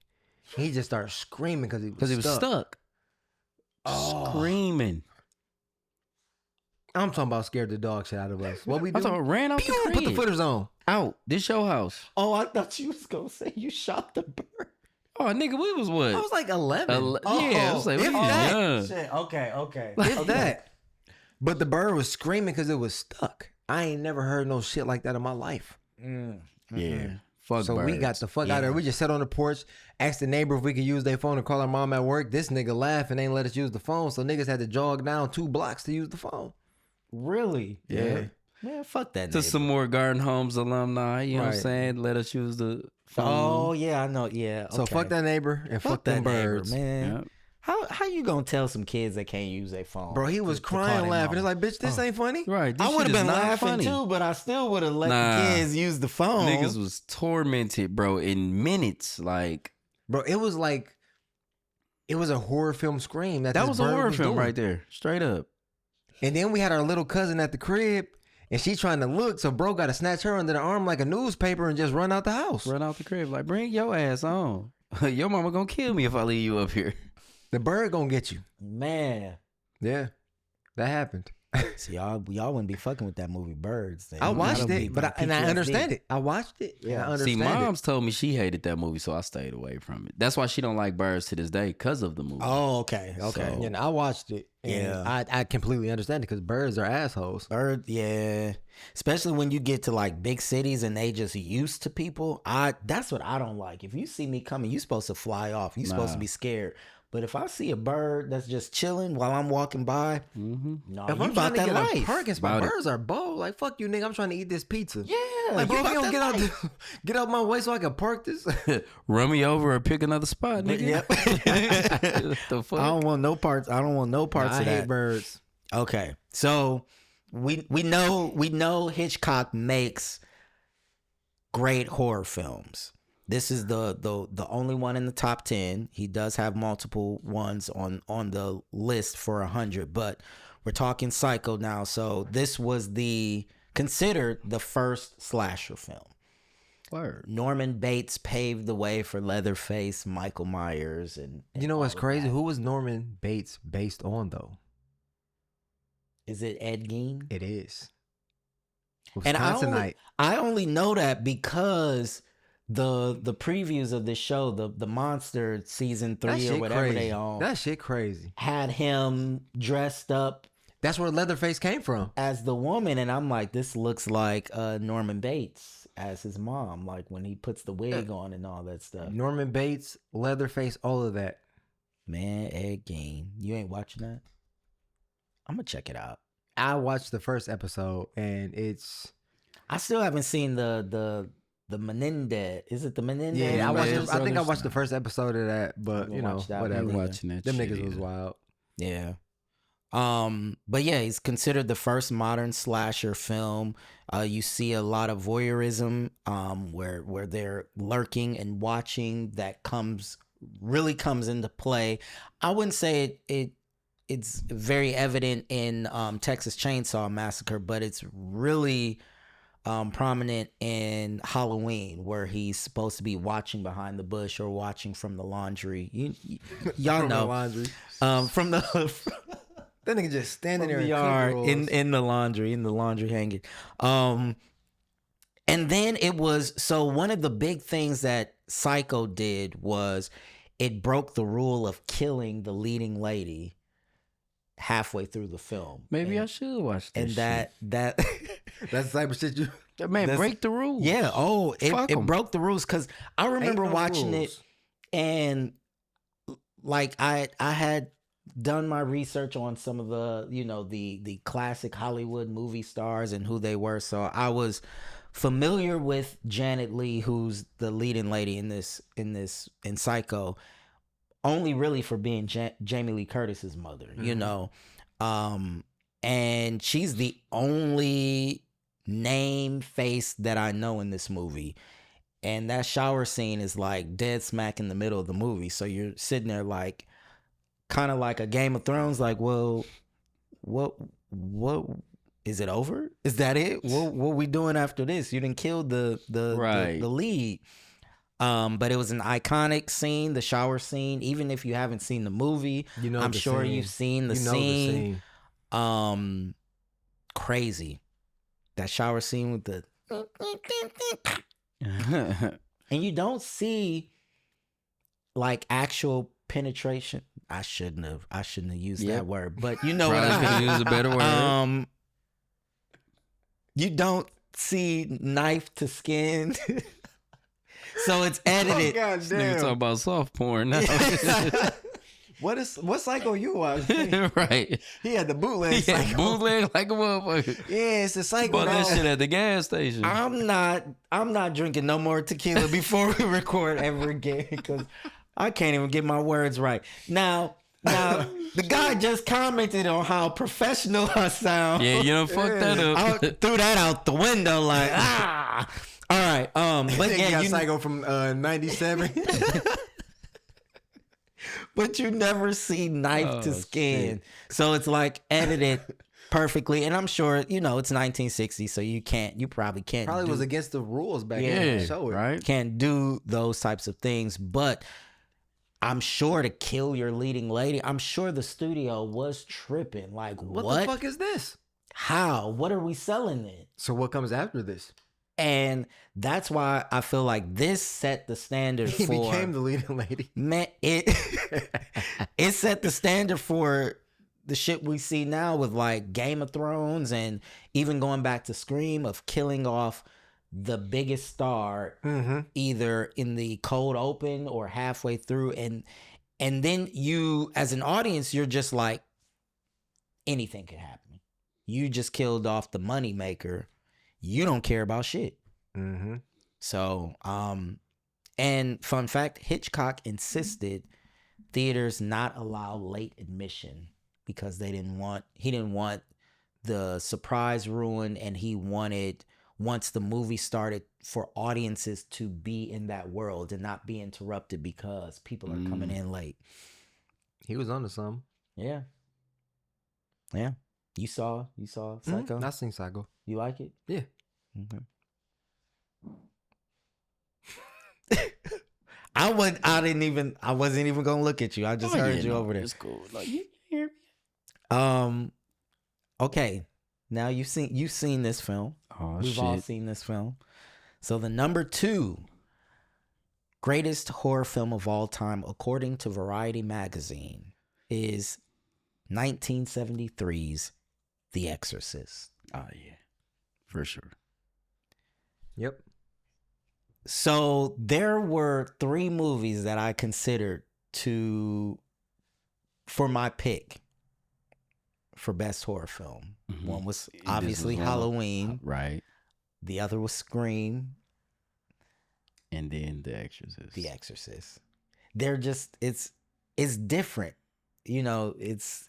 He just started screaming because Because he was stuck. Oh. Screaming. I'm talking about scared the dog shit out of us. What we do? I'm talking about ran out the Pew, crib. put the footers on. Out. This your house. Oh, I thought you was gonna say you shot the bird. Oh, nigga, we was what? I was like 11. Yeah, I was like, if what that. young. Shit. Okay. If that. But the bird was screaming because it was stuck. I ain't never heard no shit like that in my life. Yeah. Fuck So we got the fuck out of there. We just sat on the porch, asked the neighbor if we could use their phone to call our mom at work. This nigga laughed and ain't let us use the phone. So niggas had to jog down 2 blocks to use the phone. Really? Yeah. Man, fuck that. to neighbor. some more Garden Homes alumni, you know what I'm Right. saying? Let us use the phone. Oh yeah, I know. Yeah. So okay. fuck that neighbor and fuck them neighbor, birds. man. Yep. How you gonna tell some kids they can't use their phone? Bro, he was to call crying their laughing. It's mama? like, bitch, this ain't funny. Right. This I shit would have is been not laughing funny. too, but I still would have let Nah. the kids use the phone. Niggas was tormented, bro, in minutes. Like, Bro, it was like, it was a horror film scream. that this was a bird horror film doing. right there. Straight up. And then we had our little cousin at the crib, and she trying to look, so bro got to snatch her under the arm like a newspaper and just run out the house. Run out the crib. Like, bring your ass on. Your mama gonna kill me if I leave you up here. The bird gonna get you. Man. Yeah, that happened. See, y'all wouldn't be fucking with that movie Birds. Then. I watched That'll be it, but I PTSD. understand it. I watched it. Yeah, I understand See, it. moms told me she hated that movie, so I stayed away from it. That's why she don't like birds to this day, because of the movie. Oh, okay. So- Yeah, and I watched it. And Yeah. I completely understand it because birds are assholes. Bird, yeah. Especially when you get to like big cities and they just used to people. That's what I don't like. If you see me coming, you supposed to fly off. You supposed to Nah. be scared. But if I see a bird that's just chilling while I'm walking by, Mm-hmm. no, If you I'm about trying to that get a life. parking spot, About it. birds are bold. Like, fuck you, nigga. I'm trying to eat this pizza. Yeah, Like, bro, you if you about don't get that out, life. get out my way so I can park this. Run me over or pick another spot, nigga. Yep. What the fuck? I don't want no parts. I don't want no parts I of hate that. birds. Okay, so we know Hitchcock makes great horror films. This is the only one in the top 10. He does have multiple ones on the list for 100, but we're talking Psycho now. So this was considered the first slasher film. Word. Norman Bates paved the way for Leatherface, Michael Myers, and You know what's all of crazy? that. Who was Norman Bates based on, though? Is it Ed Gein? It is. And Wisconsinite. I only know that because the previews of this show, the Monster season 3 or whatever they own, That shit crazy. had him dressed up That's where Leatherface came from. as the woman, and I'm like, this looks like Norman Bates as his mom, like when he puts the wig on and all that stuff. Norman Bates, Leatherface, all of that. Man, Ed Gein, you ain't watching that? I'm gonna check it out. I watched the first episode, and it's I still haven't seen the Menendez. Is it the Menendez? yeah. I think I Brothers? watched the first episode of that, but gonna you know, watch that one. whatever. Yeah. Watching that Them shit niggas was either. wild. Yeah. But yeah, he's considered the first modern slasher film. You see a lot of voyeurism, where they're lurking and watching that really comes into play. I wouldn't say it's very evident in Texas Chainsaw Massacre, but it's really prominent in Halloween, where he's supposed to be watching behind the bush or watching from the laundry. Y'all From the know, laundry. from the That nigga just standing there the in yard coveralls. in the laundry hanging. And then it was, so one of the big things that Psycho did was it broke the rule of killing the leading lady halfway through the film. Maybe and, I should watch this. and that That's the type of shit you. shit. Man, that's- break the rules. yeah, Fuck it 'em. broke the rules, because I remember Ain't no watching rules. it, and like I had done my research on some of the, the classic Hollywood movie stars and who they were, so I was familiar with Janet Leigh, who's the leading lady in Psycho, only really for being Jamie Lee Curtis's mother, and she's the only name face that I know in this movie. And that shower scene is like dead smack in the middle of the movie. So you're sitting there like, kind of like a Game of Thrones, like, well, what is it over? Is that it? What we doing after this? You didn't kill the Right. lead. But it was an iconic scene, the shower scene. Even if you haven't seen the movie, You know I'm the sure scene. you've seen the You know scene. the scene. Crazy. That shower scene with the and you don't see like actual penetration. I shouldn't have used Yep. that word, but you know what Probably I mean. could use a better word. You don't see knife to skin. So it's edited. God This nigga talking about soft porn now. What Psycho you watch? Right. He had the bootleg Yeah, Psycho. bootleg like a motherfucker. Yeah, it's the Psycho. Bought that dog. shit at the gas station. I'm not drinking no more tequila before we record ever again, because I can't even get my words right. Now the guy just commented on how professional I sound. Yeah, you done fucked that I up. threw that out the window like all right. But Nigga yeah, got Psycho from '97. but you never see knife to Oh, skin, so it's like edited perfectly. And I'm sure it's 1960, so you probably can't. Probably do, was against the rules back Yeah, then. to Show it. right? can't do those types of things, but I'm sure to kill your leading lady, I'm sure the studio was tripping. Like, What the fuck is this? How? What are we selling it? So what comes after this? And that's why I feel like this set the standard He for became the leading lady. man. It set the standard for the shit we see now with like Game of Thrones, and even going back to Scream, of killing off the biggest star Mm-hmm. either in the cold open or halfway through, and then you as an audience, you're just like, anything could happen. You just killed off the money maker. You don't care about shit. Mm-hmm. So and fun fact, Hitchcock insisted theaters not allow late admission because he didn't want the surprise ruined, and he wanted, once the movie started, for audiences to be in that world and not be interrupted because people are coming in late. He was onto something. Yeah. You saw Psycho? I seen Psycho. You like it? Yeah. Okay. I wasn't even gonna look at you. I just heard you over there. It's cool. Like, you hear me? Okay. Now you've seen this film. Oh, We've all seen this film. So the number 2 greatest horror film of all time, according to Variety magazine, is 1973's The Exorcist. Oh yeah, for sure. Yep. So there were 3 movies that I considered for my pick for best horror film. Mhm. One was This obviously was one of- Halloween. right? The other was Scream. And then The Exorcist. The Exorcist. They're just it's different. You know, it's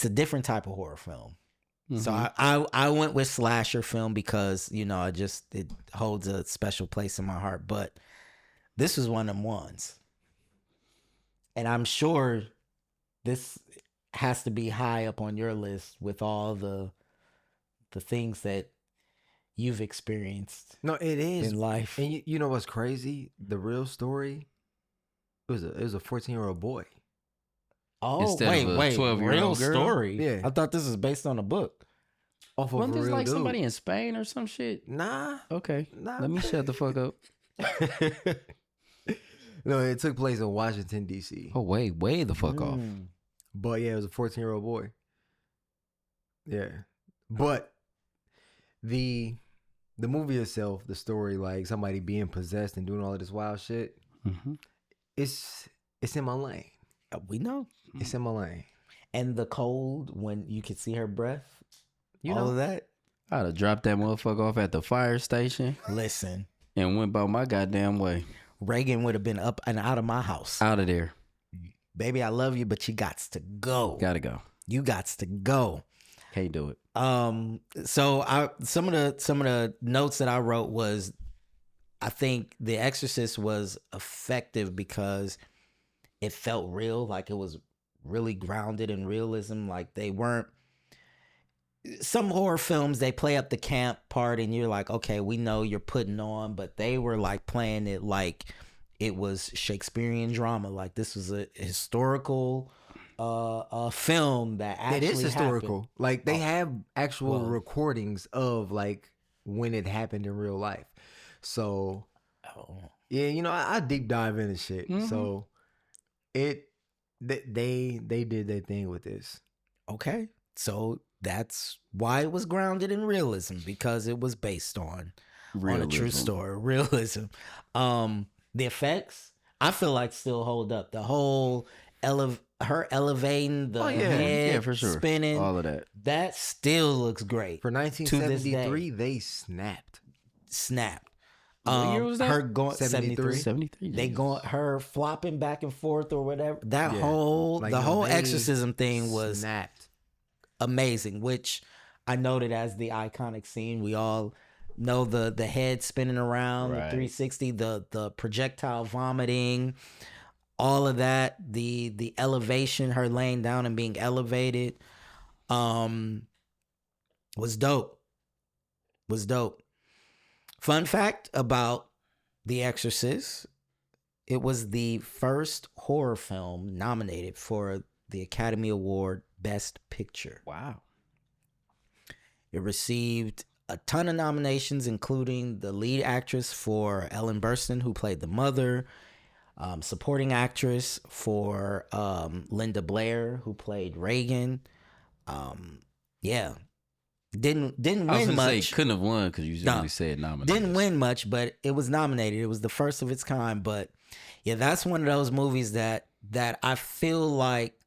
a different type of horror film. So I went with slasher film because, you know, it holds a special place in my heart. But this was one of them ones. And I'm sure this has to be high up on your list with all the things that you've experienced No, it is in life. And you know what's crazy? The real story. It was a 14-year-old boy. Oh, Instead of a wait, 12-year-old real girl? story. Yeah. I thought this was based on a book. Off of Wasn't a this real like dude. somebody in Spain or some shit? Nah. Okay, Nah. let me shut the fuck up. No, it took place in Washington, D.C. Oh, way the fuck off. But yeah, it was a 14-year-old boy. Yeah. But the movie itself, the story, like somebody being possessed and doing all of this wild shit, Mm-hmm. it's in my lane. We know. It's in my lane. And the cold when you could see her breath. You all know of that. I'd have dropped that motherfucker off at the fire station Listen, and went about my goddamn way. Reagan would have been up and out of my house. Out of there. Baby, I love you, but you gots to go. Gotta go. You gots to go. Can't do it. So some of the notes that I wrote was, I think The Exorcist was effective because it felt real, like it was really grounded in realism. Like they weren't. Some horror films, they play up the camp part, and you're like, okay, we know you're putting on, but they were like playing it like it was Shakespearean drama. Like this was a historical film that actually it is historical. happened. Like they have actual Well- recordings of like when it happened in real life. So yeah, you know, I deep dive into shit. Mhm. So they did their thing with this. Okay, so that's why it was grounded in realism, because it was based on a true Realism. story, realism. The effects, I feel like, still hold up. The whole her elevating the head, Yeah, for sure. spinning, All of that. that still looks great. For this 1973, they snapped. Snapped. What year was that? Her going 73. 73. They Jesus. going her flopping back and forth or whatever. That Yeah. whole Like, the no, whole they exorcism thing was snapped. amazing, which I noted as the iconic scene. We all know the head spinning around, the Right. 360, the projectile vomiting, all of that, the elevation, her laying down and being elevated, was dope. Was dope. Fun fact about The Exorcist: it was the first horror film nominated for the Academy Award Best Picture. Wow. It received a ton of nominations, including the lead actress for Ellen Burstyn, who played the mother, supporting actress for Linda Blair, who played Reagan. Yeah, didn't I was win gonna much. say couldn't have won because you No. only said nominated. Didn't win much, but it was nominated. It was the first of its kind. But yeah, that's one of those movies that I feel like,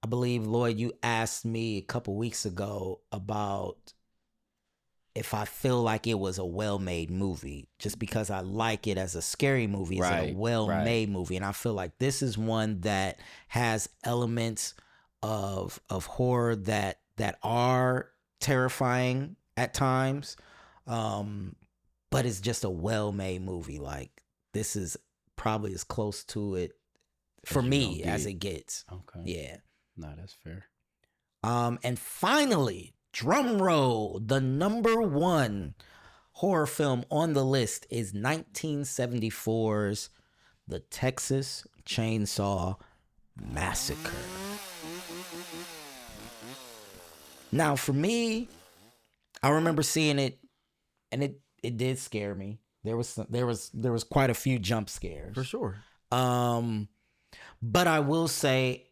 I believe, Lloyd, you asked me a couple weeks ago about if I feel like it was a well-made movie, just because I like it as a scary movie. It's a Right, well-made movie. And I feel like this is one that has elements of horror that are terrifying at times. But it's just a well-made movie. Like, this is probably as close to it for you me gonna as get. it gets. Okay. Yeah. No, that's fair. And finally, drum roll, the number one horror film on the list is 1974's The Texas Chainsaw Massacre. Now, for me, I remember seeing it, and it did scare me. There was quite a few jump scares. For sure. But I will say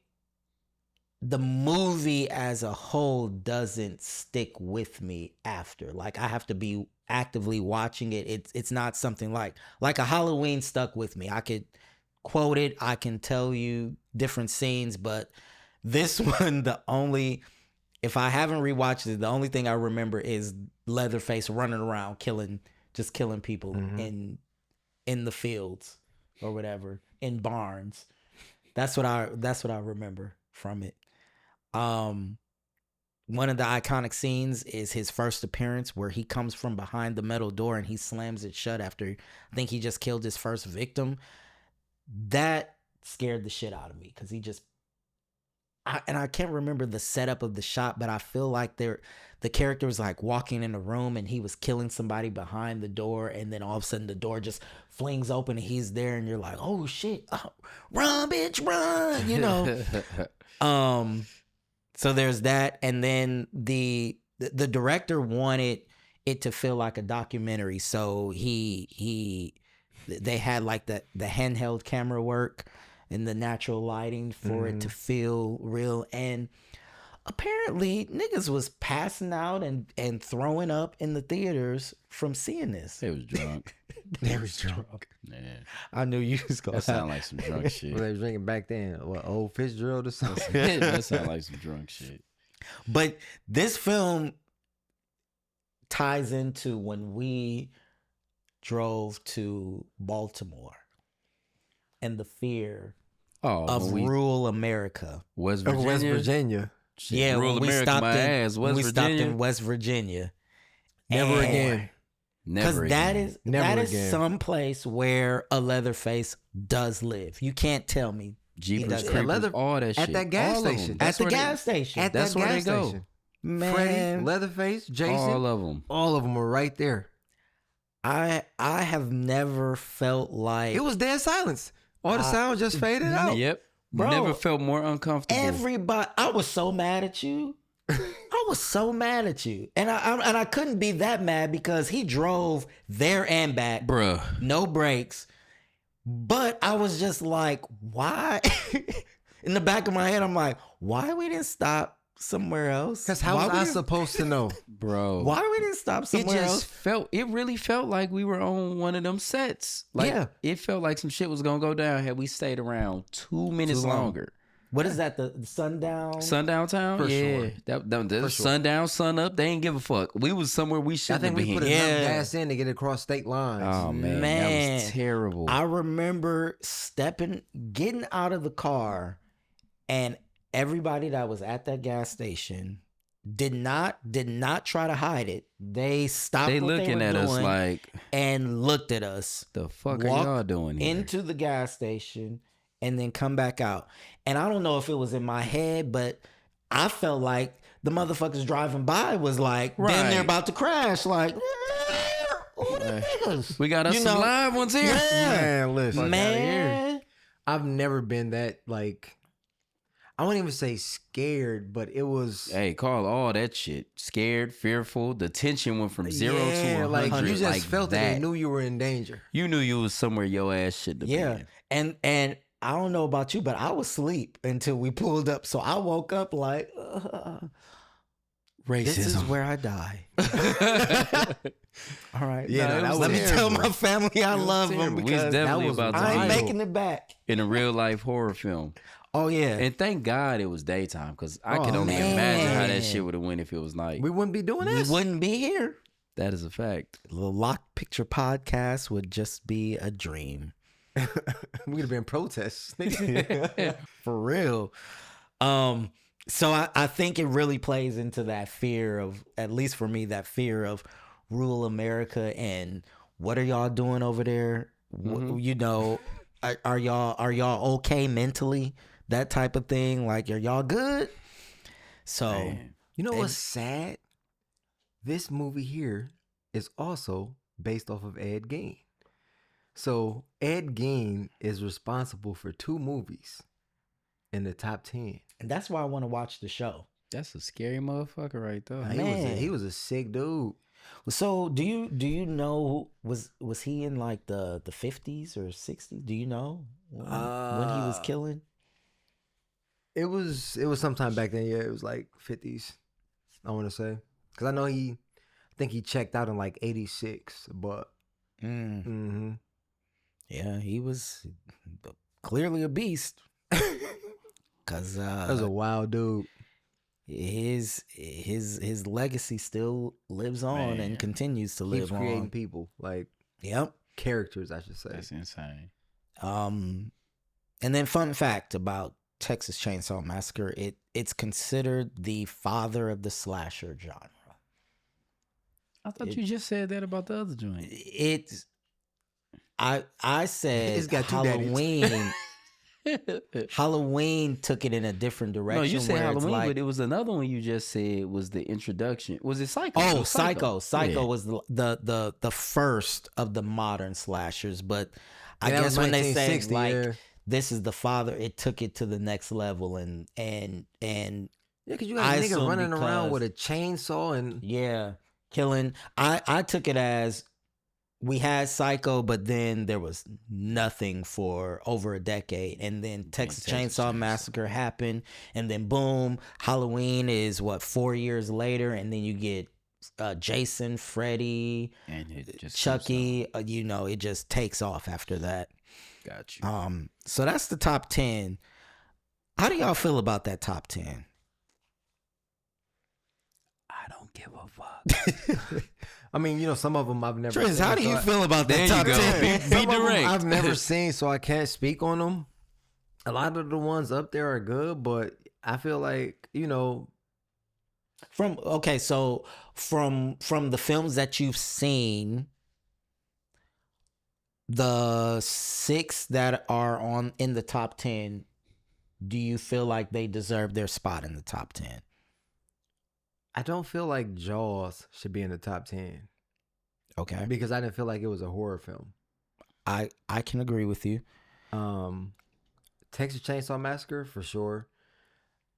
the movie as a whole doesn't stick with me after. Like I have to be actively watching it. It's not something like a Halloween stuck with me. I could quote it, I can tell you different scenes, but this one, if I haven't rewatched it, the only thing I remember is Leatherface running around killing people in the fields or whatever, in barns. That's what I remember from it. One of the iconic scenes is his first appearance where he comes from behind the metal door and he slams it shut after I think he just killed his first victim. That scared the shit out of me because I can't remember the setup of the shot, but I feel like the character was like walking in a room and he was killing somebody behind the door, and then all of a sudden the door just flings open and he's there, and you're like, oh shit, run bitch, run, you know. So there's that, and then the director wanted it to feel like a documentary, so they had like the handheld camera work and the natural lighting for it to feel real. And apparently niggas was passing out and throwing up in the theaters from seeing this. They was drunk. They was drunk. Yeah. I knew you was gonna That sound like some drunk shit. Well, they was drinking back then. What, old Fitzgerald or something? That sound like some drunk shit. But this film ties into when we drove to Baltimore and the fear of rural America. West Virginia. West Virginia. Shit, Yeah, rural when we America, stopped my ass. West we Virginia. stopped in West Virginia. Never And- again. Because Never that again. is Never again. some place where a Leatherface does live. You can't tell me. Jeepers does- Creepers, Leather- all that shit. at that gas All of 'em. station. At That's the where they- gas station. At That's that where gas they go. station. Man, Freddie, Leatherface, Jason, All of them. all of them were right there. I have never felt like It was dead silence. All the sound just faded out. Yep. Bro, Never felt more uncomfortable. everybody. I was so mad at you. I was so mad at you, and I couldn't be that mad because he drove there and back, Bruh. no brakes. But I was just like, why? In the back of my head, I'm like, why we didn't stop somewhere else? Because how Why was we I didn't- supposed to know? Bro. Why we didn't stop It somewhere just else? felt, it really felt like we were on one of them sets. Like, Yeah. it felt like some shit was going to go down had we stayed around 2 minutes Too long. longer. What is that? The sundown? Sundown Town? For yeah. sure. That For sure. sundown, sun up, they ain't give a fuck. We was somewhere we I shouldn't think have we been. put Yeah. enough gas in to get across state lines. Oh, man. That Man. was terrible. I remember getting out of the car, and everybody that was at that gas station did not try to hide it. They stopped. they what looking were at us doing like, and looked at us. the fuck Walk are y'all doing here? Into the gas station and then come back out. And I don't know if it was in my head, but I felt like the motherfuckers driving by was like, damn near Right. about to crash. Like, who the niggas? We got us You some know, live ones here. Yeah. Man, listen. Man. I've never been that, like, I won't even say scared, but it was. Hey, call all that shit. Scared, fearful. The tension went from 0 to 100. like you just like felt that. it and knew you were in danger. You knew you was somewhere your ass shouldn't have Yeah. been. And I don't know about you, but I was asleep until we pulled up. So I woke up like, this is Racism. where I die. All right. Yeah, No, no, it that was was Let me tell terrible. my family I It was love them terrible. We was because definitely was about to I ain't wild. making it back. in a real life horror film. Oh, yeah. And thank God it was daytime, because I can Oh, only imagine how that man. shit would have went if it was night. We wouldn't be doing We this. wouldn't be here. That is a fact. The Lock Picture podcast would just be a dream. We would have been protests. For real. So I think it really plays into that fear of, at least for me, that fear of rural America and what are y'all doing over there? You know, are y'all okay mentally? That type of thing. Like, are y'all good? So Man. You know what's sad? This movie here is also based off of Ed Gein. So Ed Gein is responsible for 2 movies in the top 10. and that's why I want to watch the show. That's a scary motherfucker right there. Man. He was a sick dude. So do you know, was he in like the 50s or 60s? Do you know when he was killing? It was sometime back then. Yeah, it was like 50s. I want to say because I know I think he checked out in like 86. But Yeah, he was clearly a beast. Cause that was a wild dude. his legacy still lives on and continues to live Keeps creating on. people like Yep. characters, I should say. That's insane. And then fun fact about Texas Chainsaw Massacre, it's considered the father of the slasher genre. I thought you just said that about the other joint. It's I said It's got two daddies. Halloween. Halloween took it in a different direction. No, you said where it's Halloween, like, but it was another one you just said was the introduction. Was it Psycho? oh, It was Psycho. Psycho Yeah. was the first of the modern slashers. But I Yeah, that guess was when they say 1960, like yeah. this is the father, it took it to the next level. And Yeah, because you I got a nigga assume running around because- with a chainsaw and yeah, killing. I took it as we had Psycho, but then there was nothing for over a decade. And then Texas Chainsaw Massacre happened. And then boom, Halloween is 4 years later. And then you get Jason, Freddy, And it just Chucky. It just takes off after that. got you. So that's the top 10. How do y'all feel about that top 10? I don't give a fuck. I mean, some of them I've never Triz, seen. how do you so feel about that There you top go. 10? Be some of them direct. I've never seen, so I can't speak on them. A lot of the ones up there are good, but I feel like, So from the films that you've seen, the 6 that are in the top 10, do you feel like they deserve their spot in the top 10? I don't feel like Jaws should be in the top 10 Okay. because I didn't feel like it was a horror film. I can agree with you. Texas Chainsaw Massacre for sure.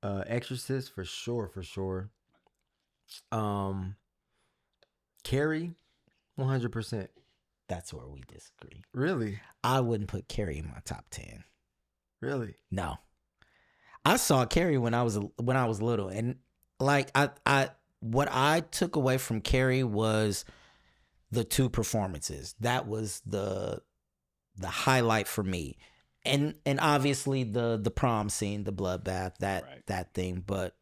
Exorcist for sure. Carrie, 100%. That's where we disagree. Really? I wouldn't put Carrie in my top 10. Really? No. I saw Carrie when I was little, and like what I took away from Carrie was the 2 performances. That was the highlight for me. And obviously the prom scene, the bloodbath, that thing, but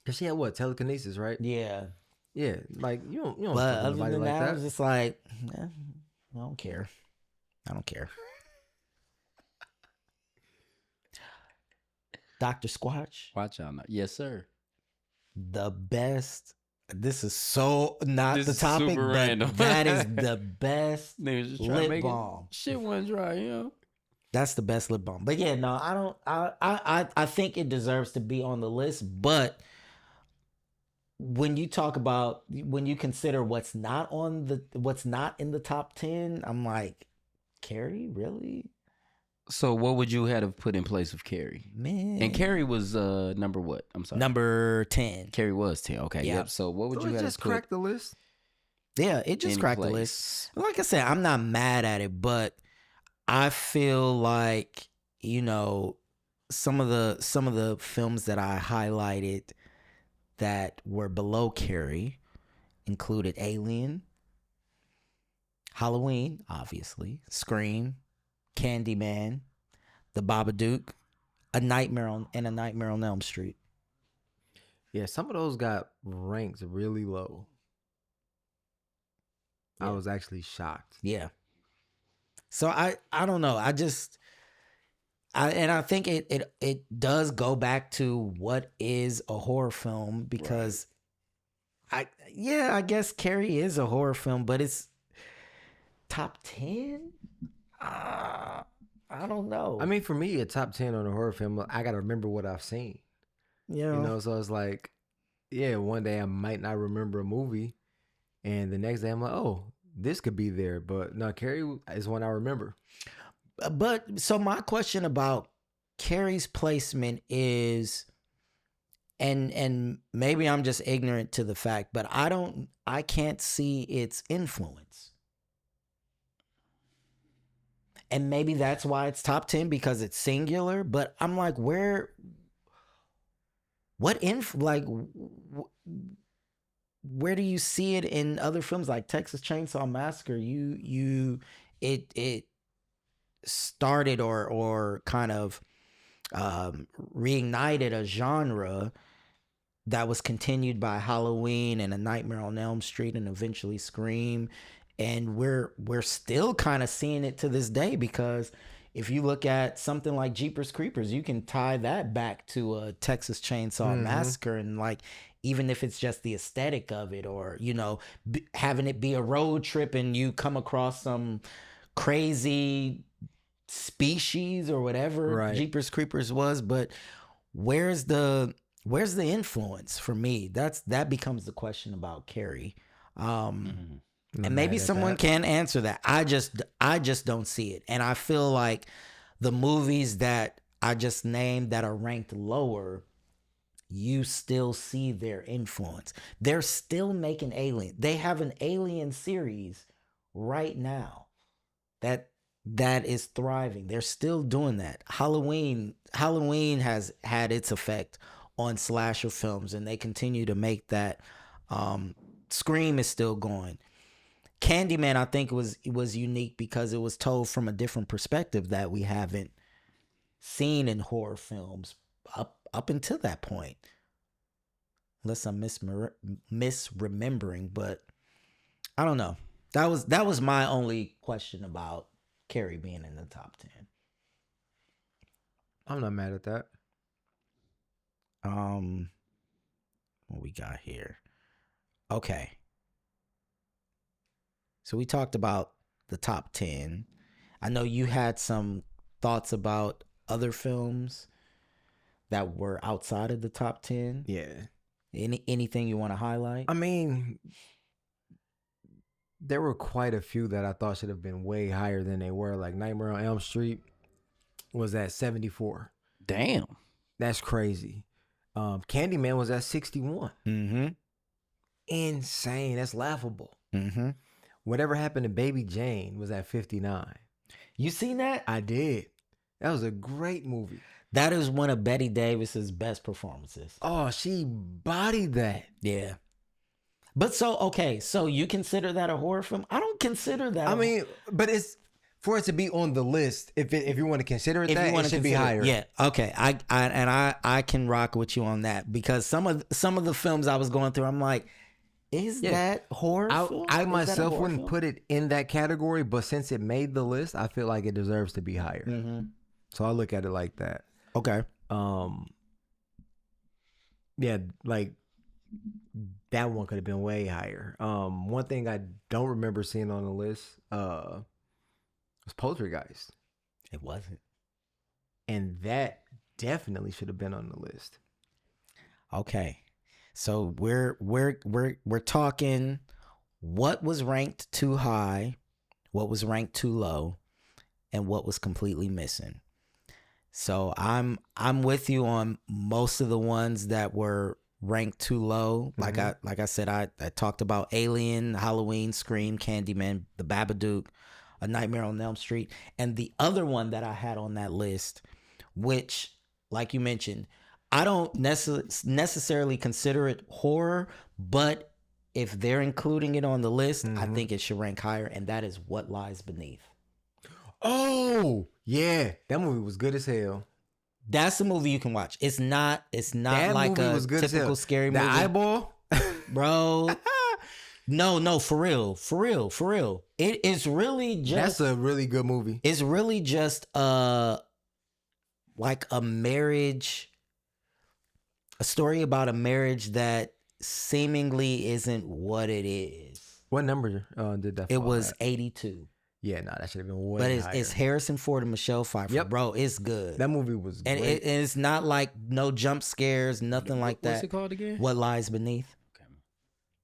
Because she had what? Telekinesis, right? yeah. Yeah. Like, you don't But fuck with other nobody than like that, I that. was just like, I don't care. Dr. Squatch, Watch out now. Yes, sir. the best. This is so not This the is topic, super but random. that is the best Niggas just trying to lip make balm. it. Shit wasn't dry, That's the best lip balm. But yeah, no, I don't. I think it deserves to be on the list. But when you consider what's not in the top 10, I'm like, Carrie, really, So what would you have put in place of Carrie? man? And Carrie was number what? I'm sorry. number 10. Carrie was 10. Okay. Yeah. Yep. So what would So you it have just put cracked the list. Yeah, it just in cracked the place? list. Like I said, I'm not mad at it, but I feel like some of the films that I highlighted that were below Carrie included Alien, Halloween, obviously, Scream, Candyman, The Babadook, A Nightmare on Elm Street. Yeah, some of those got ranked really low. I Yeah. was actually shocked. Yeah. So I don't know. I think it does go back to what is a horror film, because I guess Carrie is a horror film, but it's top 10? I don't know. I mean, for me, a top 10 on a horror film, I got to remember what I've seen. So it's like, yeah, one day I might not remember a movie, and the next day I'm like, oh, this could be there. But no, Carrie is one I remember. But so my question about Carrie's placement is, and maybe I'm just ignorant to the fact, but I can't see its influence. And maybe that's why it's top 10, because it's singular, but I'm like, where where do you see it in other films like Texas Chainsaw Massacre? It started or kind of reignited a genre that was continued by Halloween and A Nightmare on Elm Street and eventually Scream, and we're still kind of seeing it to this day, because if you look at something like Jeepers Creepers, you can tie that back to a Texas Chainsaw Massacre, and like, even if it's just the aesthetic of it, or having it be a road trip and you come across some crazy species or whatever Jeepers Creepers was. But where's the influence for me? That becomes the question about Carrie. And maybe someone can answer that. I just don't see it. And I feel like the movies that I just named that are ranked lower, you still see their influence. They're still making Alien. They have an Alien series right now that is thriving. They're still doing that. Halloween has had its effect on slasher films, and they continue to make that. Scream is still going. Candyman, I think, was unique because it was told from a different perspective that we haven't seen in horror films up until that point. Unless I'm misremembering, but I don't know. That was my only question about Carrie being in the top 10. I'm not mad at that. What we got here? Okay. So we talked about the top 10. I know you had some thoughts about other films that were outside of the top 10. Yeah. Anything you want to highlight? I mean, there were quite a few that I thought should have been way higher than they were. Like Nightmare on Elm Street was at 74. Damn. That's crazy. Candyman was at 61. Mm-hmm. Insane. That's laughable. Mm-hmm. Whatever Happened to Baby Jane was at 59. You seen that? I did. That was a great movie. That is one of Bette Davis's best performances. Oh, she bodied that. Yeah. But so you consider that a horror film? I don't consider that. I mean, but it's for it to be on the list. If you want to consider it, it should be higher. Yeah. Okay. I can rock with you on that, because some of the films I was going through, I'm like, is that horror film? I myself wouldn't put it in that category, but since it made the list, I feel like it deserves to be higher. Mm-hmm. So I look at it like that. Okay. Yeah, like that one could have been way higher. One thing I don't remember seeing on the list was Poltergeist. It wasn't. And that definitely should have been on the list. Okay. So we're talking what was ranked too high, what was ranked too low, and what was completely missing. So I'm with you on most of the ones that were ranked too low. Mm-hmm. Like I said, I talked about Alien, Halloween, Scream, Candyman, The Babadook, A Nightmare on Elm Street, and the other one that I had on that list, which, like you mentioned, I don't necessarily consider it horror, but if they're including it on the list, I think it should rank higher, and that is What Lies Beneath. Oh, yeah. That movie was good as hell. That's a movie you can watch. It's not That like movie a was good as typical hell. scary The movie. eyeball? Bro. No, for real. It is really just... That's a really good movie. It's really just like a marriage... A story about a marriage that seemingly isn't what it is. What number did that fall It was at? 82. Yeah, no, that should have been way But higher. it's Harrison Ford and Michelle Pfeiffer. Yep. Bro, it's good. That movie was and great. it's not like no jump scares, nothing like that. What's it called again? What Lies Beneath. Okay.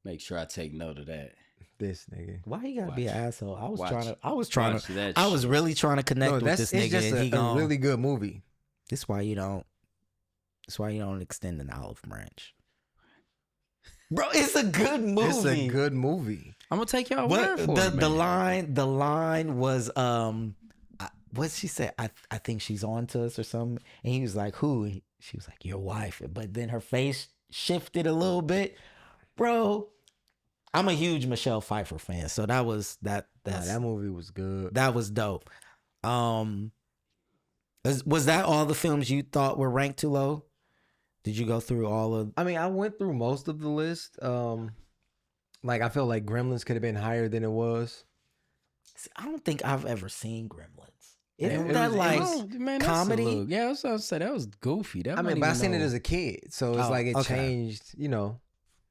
Make sure I take note of that. This nigga. Why you gotta be an asshole? I was Watch really trying to connect with this nigga. It's just and he a really good movie. That's why you don't extend an olive branch. Bro, it's a good movie. It's a good movie. I'm gonna take y'all word for it. The line was what'd she say? I think she's on to us or something. And he was like, who? She was like, your wife. But then her face shifted a little bit. Bro, I'm a huge Michelle Pfeiffer fan. So that was that. That movie was good. That was dope. Was that all the films you thought were ranked too low? Did you go through all of? I mean, I went through most of the list. Like I feel like Gremlins could have been higher than it was. I don't think I've ever seen Gremlins. Yeah, Isn't it that was- like Man, that's a comedy? little- yeah, I was about to say that was goofy. That I mean, wasn't but I even seen no- it as a kid, so it's Oh, like it okay. changed. You know,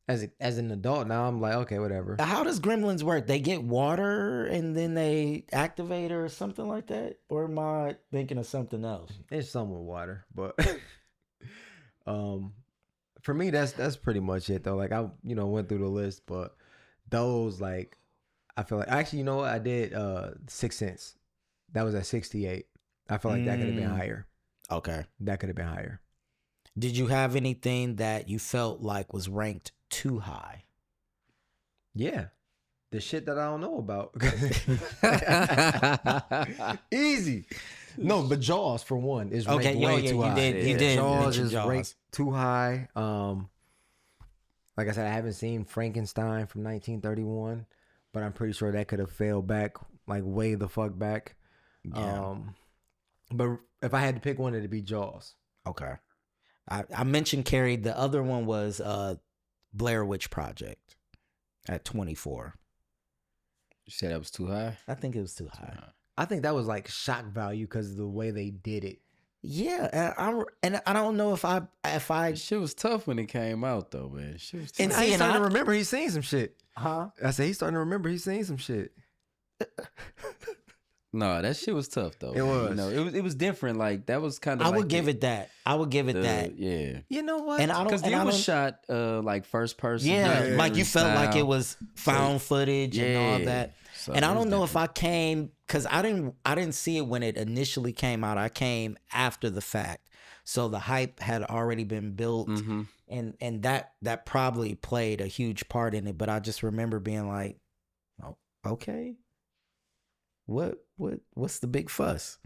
as an adult now, I'm like, okay, whatever. How does Gremlins work? They get water and then they activate or something like that? Or am I thinking of something else? It's some with water, but for me, that's pretty much it though. Like I, went through the list, but those like I feel like actually, you know what? I did Sixth Sense. That was at 68. I feel like that could have been higher. Okay. That could have been higher. Did you have anything that you felt like was ranked too high? Yeah. The shit that I don't know about. Easy. No, but Jaws for one is ranked way too high. You did. Jaws mention is ranked too high. Like I said, I haven't seen Frankenstein from 1931, but I'm pretty sure that could have fell back like way the fuck back. Yeah. But if I had to pick one, it'd be Jaws. Okay. I mentioned Carrie. The other one was Blair Witch Project at 24. You said that was too high? I think it was too high. I think that was like shock value because of the way they did it. Yeah, and I don't know if I Shit was tough when it came out though, man. Shit was tough. And Now see, he's and starting I- to remember he's seen some shit. huh? I said he's starting to remember he's seen some shit. No, that shit was tough though. It was. You know, it was different. Like that was kind of. I would give it that. I would give it that. Yeah. You know what? And I don't. Because And it I was don't shot like first person. yeah, Yeah, like you felt like style. it was found footage and all that. So And it I was don't know different. if I came because I didn't see it when it initially came out. I came after the fact, so the hype had already been built, Mhm. and that probably played a huge part in it. But I just remember being like, oh, okay, what's the big fuss?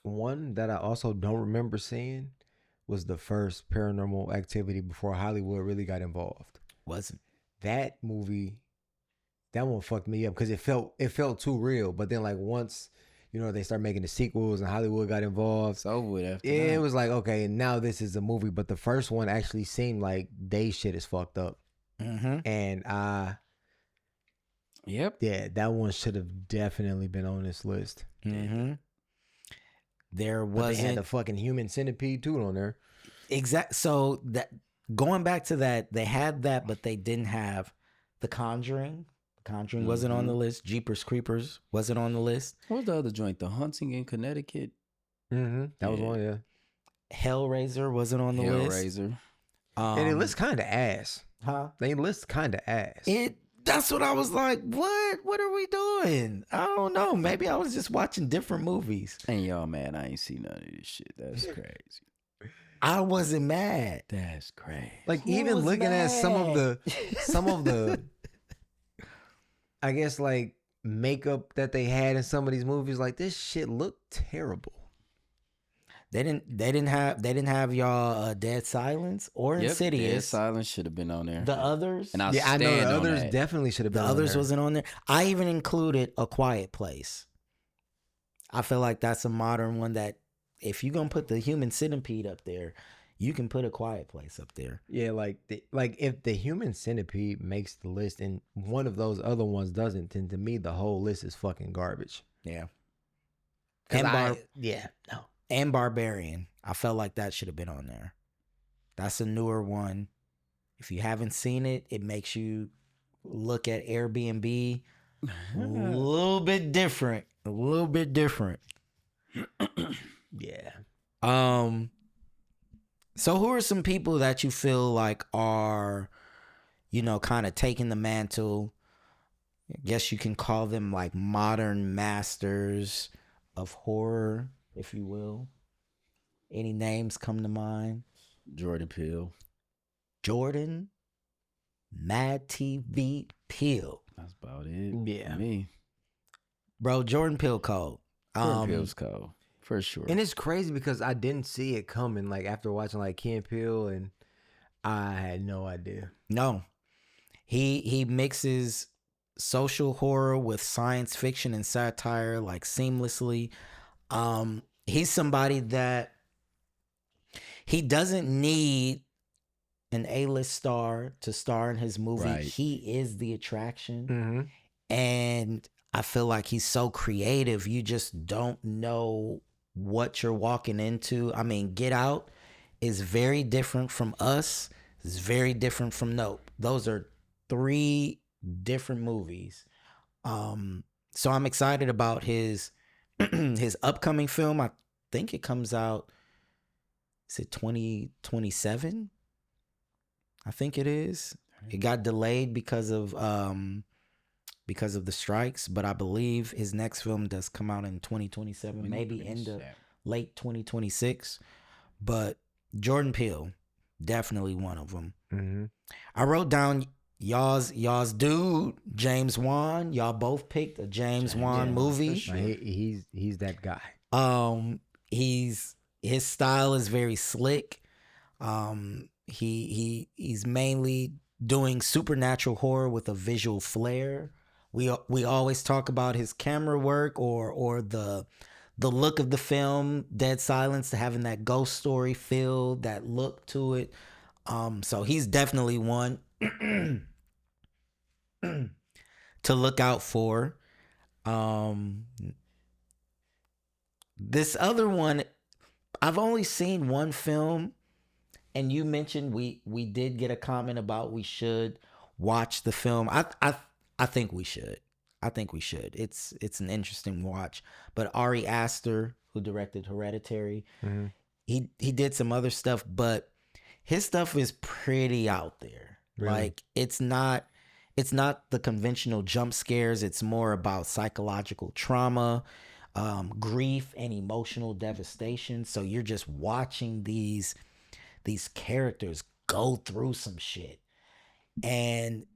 One that I also don't remember seeing was the first Paranormal Activity before Hollywood really got involved. Wasn't. That movie, that one fucked me up because it felt too real. But then like once they start making the sequels and Hollywood got involved, It's over with after it that. was like okay, now this is a movie. But the first one actually seemed like they shit is fucked up, Mm-hmm. and Yep. yeah, that one should have definitely been on this list. Mm-hmm. There But they had wasn't the fucking human centipede too on there. exact. So that going back to that, they had that, but they didn't have The Conjuring. The Conjuring wasn't on the list. Jeepers Creepers wasn't on the list. What was the other joint? The Hunting in Connecticut. Mm-hmm. That was Yeah. one, yeah. Hellraiser wasn't on the list. Hellraiser. And it lists kind of ass. huh? They list kind of ass. That's what I was like. What are we doing? I don't know. Maybe I was just watching different movies. And y'all, man, I ain't seen none of this shit. That's crazy. I wasn't mad. That's crazy. Like Who even was looking at some of mad? the I guess like makeup that they had in some of these movies, like this shit looked terrible. They didn't have y'all Dead Silence or Dead Insidious. Silence should have been on there. The others. And I Yeah, I know stand the on others that. definitely should have The been. others on there. wasn't on there. I even included A Quiet Place. I feel like that's a modern one that if you're gonna put the human centipede up there, you can put A Quiet Place up there. Yeah, like if the human centipede makes the list and one of those other ones doesn't, then to me the whole list is fucking garbage. Yeah. 'Cause And no. and Barbarian. I felt like that should have been on there. That's a newer one. If you haven't seen it, it makes you look at Airbnb a little bit different. A little bit different. Yeah. So who are some people that you feel like are, kind of taking the mantle? I guess you can call them like modern masters of horror, if you will. Any names come to mind? Jordan Peele. Jordan, Mad TV Peele. That's about it. Yeah. For me. Bro, Jordan Peele cold. Jordan Peele's cold. For sure. And it's crazy because I didn't see it coming. Like after watching like Key and Peele, and I had no idea. No, he mixes social horror with science fiction and satire like seamlessly. He's somebody that he doesn't need an A-list star to star in his movie. Right. He is the attraction. Mm-hmm. And I feel like he's so creative. You just don't know what you're walking into. I mean, Get Out is very different from Us. It's very different from Nope. Those are 3 different movies. So I'm excited about his his upcoming film. I think it comes out, is it 2027? I think it is. It got delayed because of the strikes, but I believe his next film does come out in 2027, maybe into late 2026. But Jordan Peele, definitely one of them. Mm-hmm. I wrote down y'all's dude, James Wan. Y'all both picked a James Wan movie. Sure. Like, he's that guy. His style is very slick. He's mainly doing supernatural horror with a visual flair. We always talk about his camera work or the look of the film, Dead Silence, having that ghost story feel, that look to it. So he's definitely one to look out for. This other one, I've only seen one film, and you mentioned we did get a comment about we should watch the film. I think we should. I think we should. It's an interesting watch. But Ari Aster, who directed Hereditary, Mm-hmm. he did some other stuff, but his stuff is pretty out there. Really? Like it's not the conventional jump scares. It's more about psychological trauma, grief, and emotional devastation. So you're just watching these characters go through some shit. And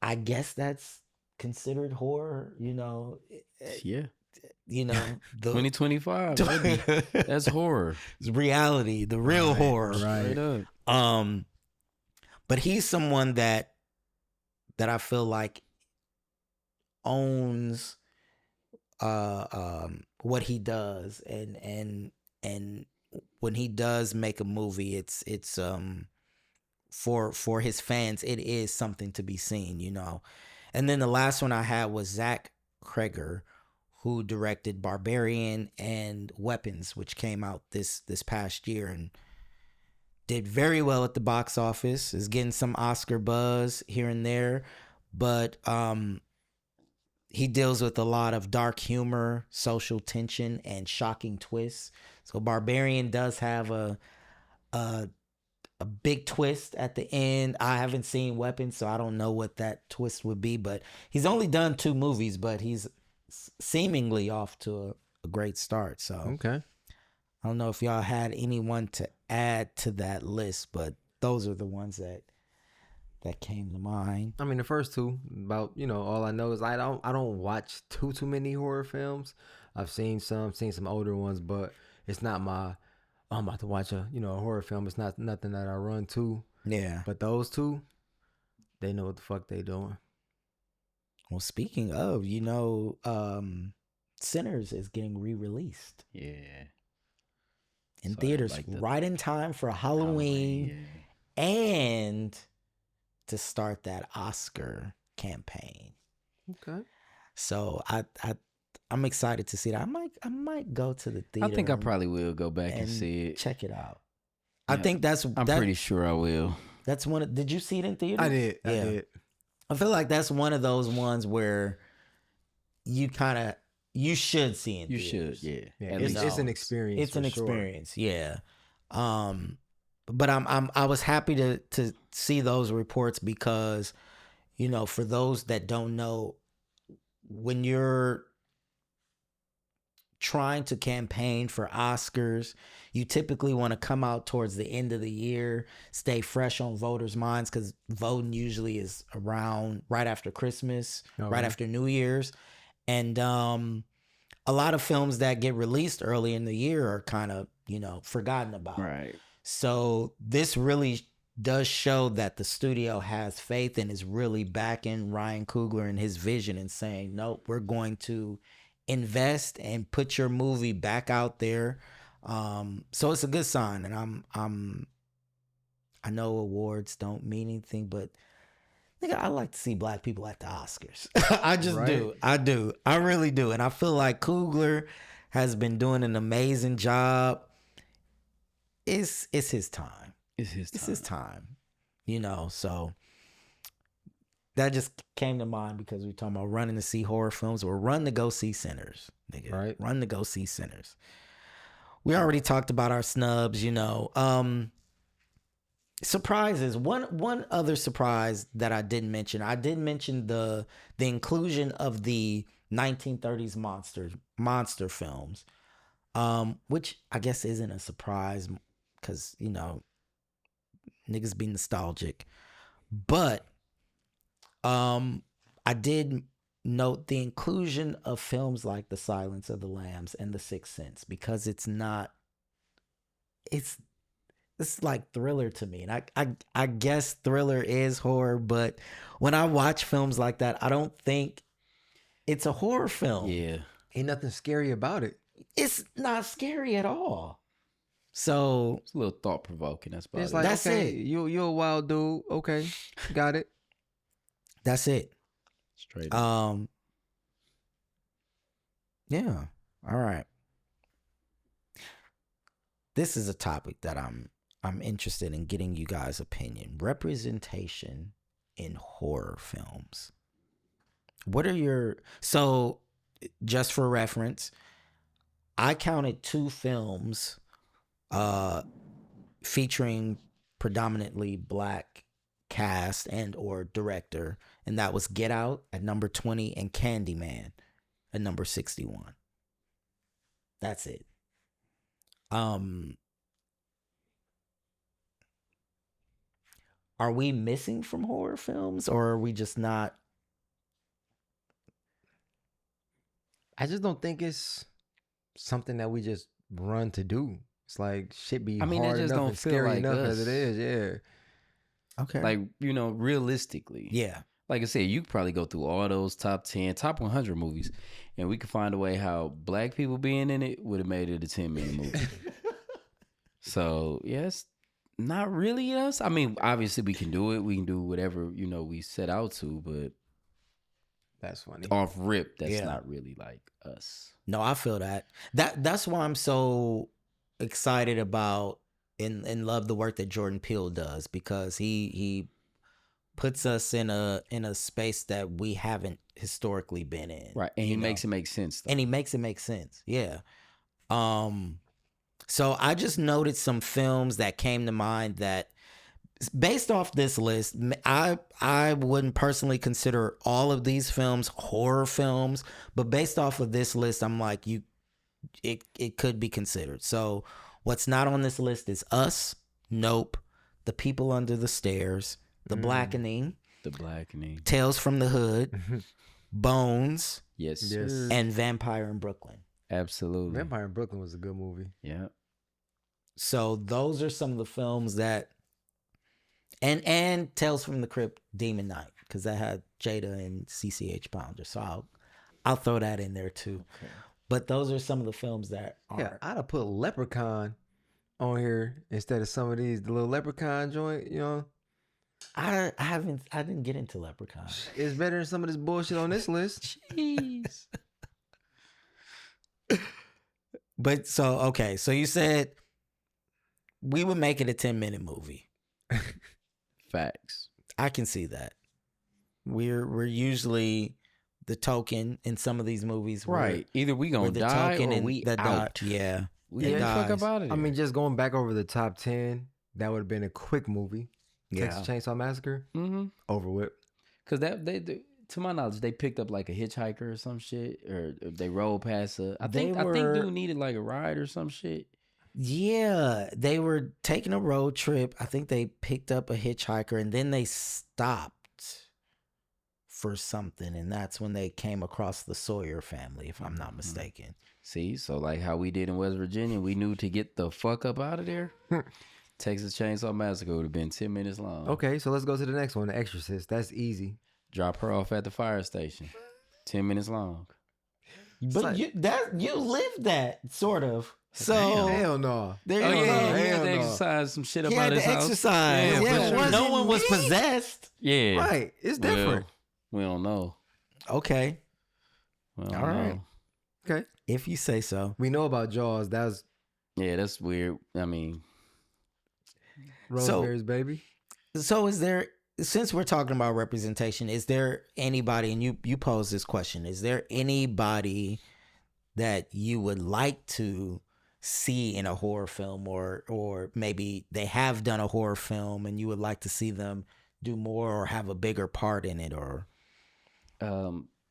I guess that's considered horror, Yeah. The 2025. baby. That's horror. It's reality, the real horror. Straight up. But he's someone that I feel like owns what he does, and when he does make a movie, it's for his fans, it is something to be seen, And then the last one I had was Zach Kreger, who directed Barbarian and Weapons, which came out this past year and did very well at the box office. Is getting some Oscar buzz here and there, but he deals with a lot of dark humor, social tension, and shocking twists. So Barbarian does have a big twist at the end. I haven't seen Weapons, so I don't know what that twist would be, but he's only done 2 movies, but he's seemingly off to a great start. So Okay. I don't know if y'all had anyone to add to that list, but those are the ones that came to mind. I mean, the first 2, about all I know is I don't watch too many horror films. I've seen some older ones, but it's not my. I'm about to watch a horror film. It's not nothing that I run to. Yeah. But those 2, they know what the fuck they doing. Well, speaking of, Sinners is getting re-released Yeah. in So, theaters like the- right in time for Halloween and to start that Oscar campaign. Okay. So I'm excited to see that. I might go to the theater. I think I probably will go back and see it. Check it out. Yeah, I think I'm pretty sure I will. that's one. Did you see it in theater? I did. I feel like that's one of those ones where you should see in You theaters. should, yeah. Yeah, At it's least. an experience. It's an for sure. experience, yeah. But I was happy to see those reports because, for those that don't know, when you're trying to campaign for Oscars, you typically want to come out towards the end of the year, stay fresh on voters' minds, because voting usually is around right after Christmas, right after New Year's. And a lot of films that get released early in the year are kind of, forgotten about. Right. So this really does show that the studio has faith and is really backing Ryan Coogler and his vision and saying, nope, we're going to invest and put your movie back out there. So it's a good sign. And I know awards don't mean anything, but nigga, I like to see black people at the Oscars. I just do. I do. I really do. And I feel like Coogler has been doing an amazing job. It's his time. It's his time. So that just came to mind because we're talking about running to see horror films or run to go see Sinners, nigga. Right. Run to go see Sinners. We already talked about our snubs, Surprises. One other surprise that I didn't mention. I did mention the inclusion of the 1930s monster films, which I guess isn't a surprise because niggas be nostalgic. But I did note the inclusion of films like The Silence of the Lambs and The Sixth Sense because it's like thriller to me. And I guess thriller is horror, but when I watch films like that, I don't think it's a horror film. Yeah. Ain't nothing scary about it. It's not scary at all. So It's a little thought provoking. That's about It's it. like, That's okay, it. you're a wild dude. Okay, got it. that's it. Straight up. Yeah. All right. This is a topic that I'm interested in getting you guys' opinion. Representation in horror films. What are so just for reference, I counted 2 films featuring predominantly black cast and or director, and that was Get Out at number 20 and Candyman at number 61. That's it. Are we missing from horror films or are we just not? I just don't think it's something that we just run to do. It's like shit be I mean, it hard just enough don't and feel scary like enough us. as it is. Yeah. Okay. Like, realistically. Yeah. Like I said, you could probably go through all those top 10, top 100 movies, and we could find a way how black people being in it would have made it a 10-minute movie. So, yes, not really us. I mean, obviously we can do it. We can do whatever, we set out to, but That's funny. off rip, that's Yeah. not really like us. No, I feel that. That's why I'm so excited about and love the work that Jordan Peele does because he puts us in a space that we haven't historically been in. Right. And he makes it make sense, though. And he makes it make sense. Yeah. So I just noted some films that came to mind that based off this list, I wouldn't personally consider all of these films horror films, but based off of this list, I'm like, it could be considered. So what's not on this list is Us, Nope, The People Under the Stairs, The Blackening, Tales from the Hood, Bones, Yes. Yes. Sir. and Vampire in Brooklyn. Absolutely. Vampire in Brooklyn was a good movie. Yeah. So those are some of the films that, and Tales from the Crypt, Demon Knight, because that had Jada and CCH Pounder. So I'll throw that in there too. Okay. But those are some of the films that are. Yeah, I'd have put Leprechaun on here instead of some of these. The little Leprechaun joint, I didn't get into Leprechaun. it's better than some of this bullshit on this list. Jeez. But so you said we would make it a 10-minute movie. Facts. I can see that. We're usually the token in some of these movies. Right. Either we We're gonna the die token or and we the out. Yeah. We It ain't fuck dies. about it. I mean, just going back over the top 10, that would have been a quick movie. Yeah. Texas Chainsaw Massacre, mm-hmm. over with. Because they, to my knowledge, they picked up like a hitchhiker or some shit, or they rolled past a. I think dude needed like a ride or some shit. Yeah, they were taking a road trip. I think they picked up a hitchhiker and then they stopped for something, and that's when they came across the Sawyer family, if I'm not mistaken. See, so like how we did in West Virginia, we knew to get the fuck up out of there. Texas Chainsaw Massacre would have been 10 minutes long. Okay, so let's go to the next one, The Exorcist. That's easy. Drop her off at the fire station. 10 minutes long. But you lived that sort of. So Hell no. there Oh you yeah, go. he had Hell to no. exercise some shit He about had his to house. exercise. Yeah, Yeah, for sure. no Wasn't one was me. possessed. Yeah, Right. It's different. We don't know. Okay, We don't all right. know. Okay. If you say so. We know about Jaws. That was Yeah, that's weird. I mean, Rosemary's Baby. So is there, since we're talking about representation, is there anybody, and you pose this question, is there anybody that you would like to see in a horror film, or maybe they have done a horror film and you would like to see them do more or have a bigger part in it? Or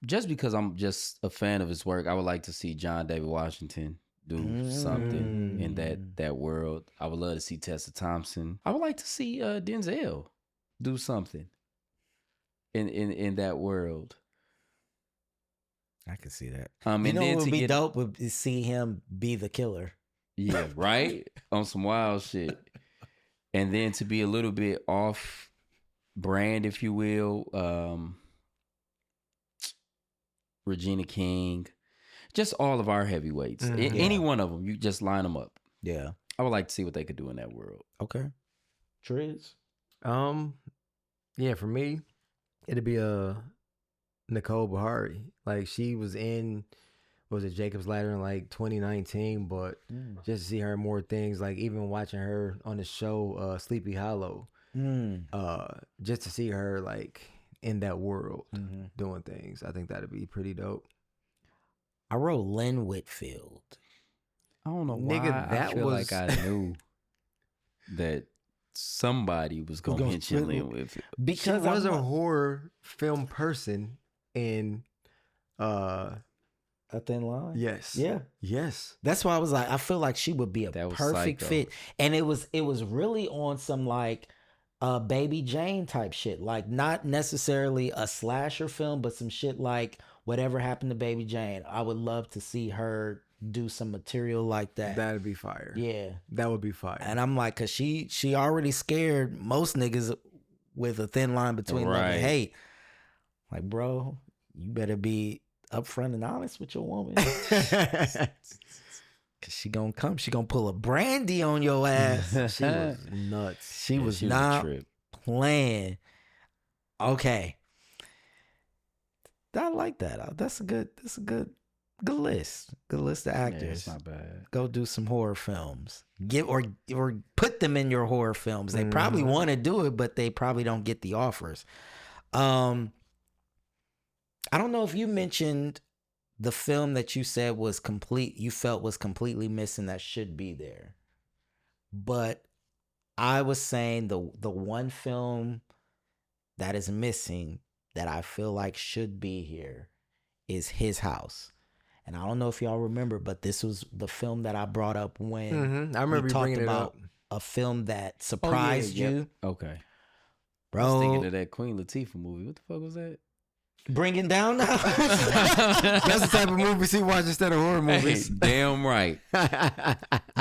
just because I'm just a fan of his work, I would like to see John David Washington do something in that world. I would love to see Tessa Thompson. I would like to see Denzel do something in that world. I can see that. You And then what would to be get dope would be see him be the killer. yeah, right on some wild shit, and then to be a little bit off brand, if you will. Regina King, just all of our heavyweights. Any one of them, you just line them up. Yeah. I would like to see what they could do in that world. Okay. Triz? Yeah, for me, it'd be Nicole Bahari. Like, she was in, was it Jacob's Ladder in like 2019, but just to see her in more things, like even watching her on the show Sleepy Hollow, just to see her like in that world doing things, I think that'd be pretty dope. I wrote Lynn Whitfield. I don't know why. Nigga, that I feel was- like I knew that somebody was going to gonna mention split Lynn it. Whitfield. Because She was I'm a horror film person in a thin line. yes. Yeah. Yes. That's why I was like, I feel like she would be a That was perfect psycho. fit. And it was really on some like Baby Jane type shit. Like not necessarily a slasher film, but some shit like Whatever Happened to Baby Jane. I would love to see her do some material like that. That'd be fire. Yeah. That would be fire. And I'm like, cause she already scared most niggas with a thin line between love and Right. hate. Like, bro, you better be upfront and honest with your woman. Cause she gonna come. She gonna pull a Brandy on your ass. She was nuts. She Yeah, was she a not trip. playing. Okay. I like that. That's a good list. Good list of Yeah, actors. it's not bad. Go do some horror films. Give or put them in your horror films. They probably want to do it, but they probably don't get the offers. I don't know if you mentioned the film that you said was complete, you felt was completely missing that should be there. But I was saying the one film that is missing that I feel like should be here is His House. And I don't know if y'all remember, but this was the film that I brought up when I remember we you talked bringing it about up. a film that Oh, yeah, surprised yep. you. Okay. Bro, I was thinking of that Queen Latifah movie. What the fuck was that? Bringing Down now. That's the type of movies he watches instead of horror Hey, movies. damn right.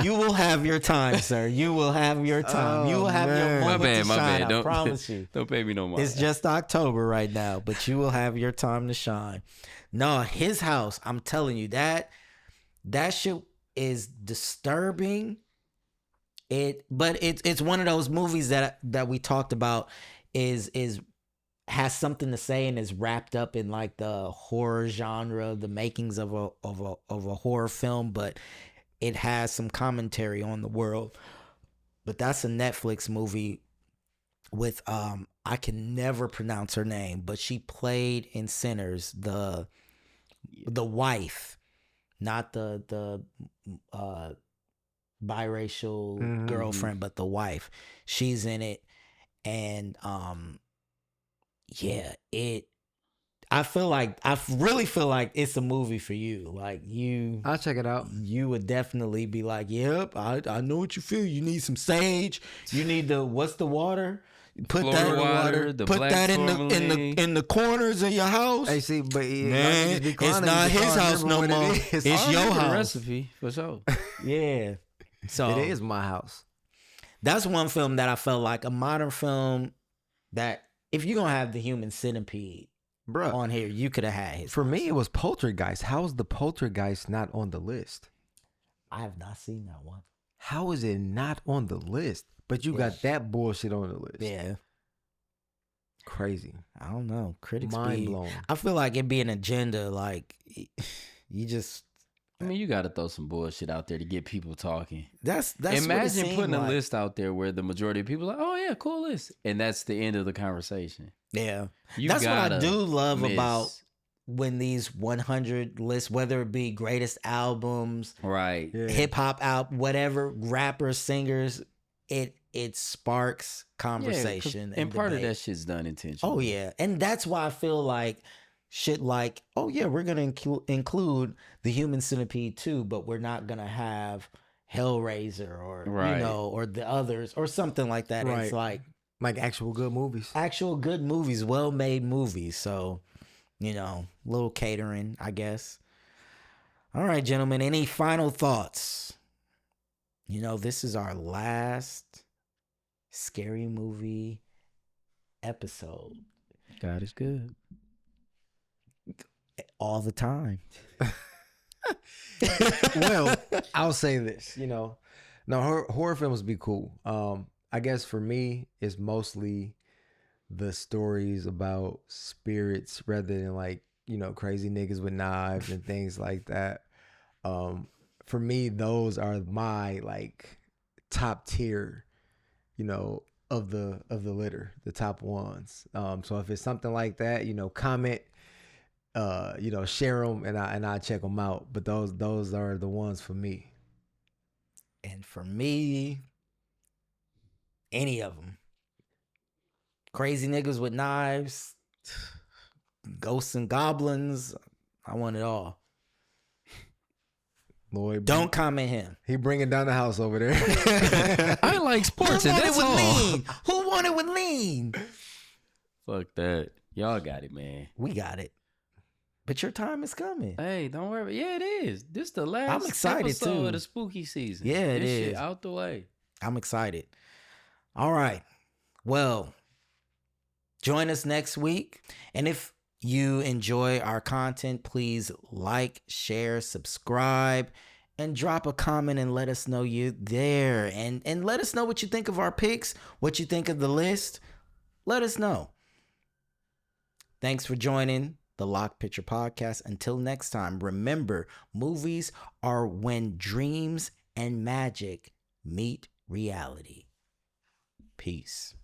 You will have your time, sir. You will have your time. You will have your man. moment My bad, to my shine. bad. I Don't- promise you. Don't pay me no more. It's just October right now, but you will have your time to shine. No, His House. I'm telling you that shit is disturbing. But it's one of those movies that we talked about is has something to say and is wrapped up in like the horror genre, the makings of a horror film, but it has some commentary on the world. But that's a Netflix movie with I can never pronounce her name, but she played in Sinners the wife, not the biracial girlfriend, but the wife. She's in it, and yeah, I really feel like it's a movie for you. Like I'll check it out. you would definitely be like, yep, I know what you feel. You need some sage. You need what's the water? Put Florida that water, the put black that tourmaline. in the corners of your house. Hey, see, but Man, it's not his house no more. It's I your remember the house. recipe for sure. Yeah. So It is my house. that's one film that I felt like a modern film that if you're gonna have the Human Centipede Bruh, on here, you could have had his. for me, it was Poltergeist. How is the Poltergeist not on the list? I have not seen that one. How is it not on the list? But you got that bullshit on the list. Yeah. Crazy. I don't know. Critics Mind be, blown. I feel like it'd be an agenda. Like you just I mean, you got to throw some bullshit out there to get people talking. that's what it Imagine seemed putting like. a list out there where the majority of people are like, oh yeah, cool list, and that's the end of the conversation. Yeah. You That's what I gotta do love miss- about when these 100 lists, whether it be greatest albums, right. Yeah. hip hop out, whatever, rappers, singers, it sparks conversation. and part of debate. that shit's done intentionally. Oh yeah, and that's why I feel like shit like, oh yeah, we're gonna include the Human Centipede too, but we're not gonna have Hellraiser or Right. you know, or the others or something like that. It's Right. like actual good movies. actual good movies, well made movies. So, you know, little catering, I guess. All right, gentlemen, any final thoughts? You know, this is our last scary movie episode God is good. all the time. Well, I'll say this, no, horror films be cool. I guess for me, it's mostly the stories about spirits rather than like, crazy niggas with knives and things like that. For me, those are my like top tier, of the litter, the top ones. So if it's something like that, comment, share them and I check them out. But those are the ones for me. And for me, any of them. Crazy niggas with knives, ghosts and goblins. I want it all. Lloyd, Don't comment him. he bringing down the house over there. I like sports, Who and want it that's with all. lean? Who want it with lean? Fuck that. Y'all got it, man. We got it. But your time is coming. Hey, don't worry. Yeah, it is. This is the last I'm excited, episode too. of the spooky season. Yeah, it this shit is. out the way. I'm excited. All right. Well, join us next week. And if you enjoy our content, please like, share, subscribe, and drop a comment and let us know you're there. And let us know what you think of our picks, what you think of the list. Let us know. Thanks for joining the Lock Picture Podcast. Until next time, remember, movies are when dreams and magic meet reality. Peace.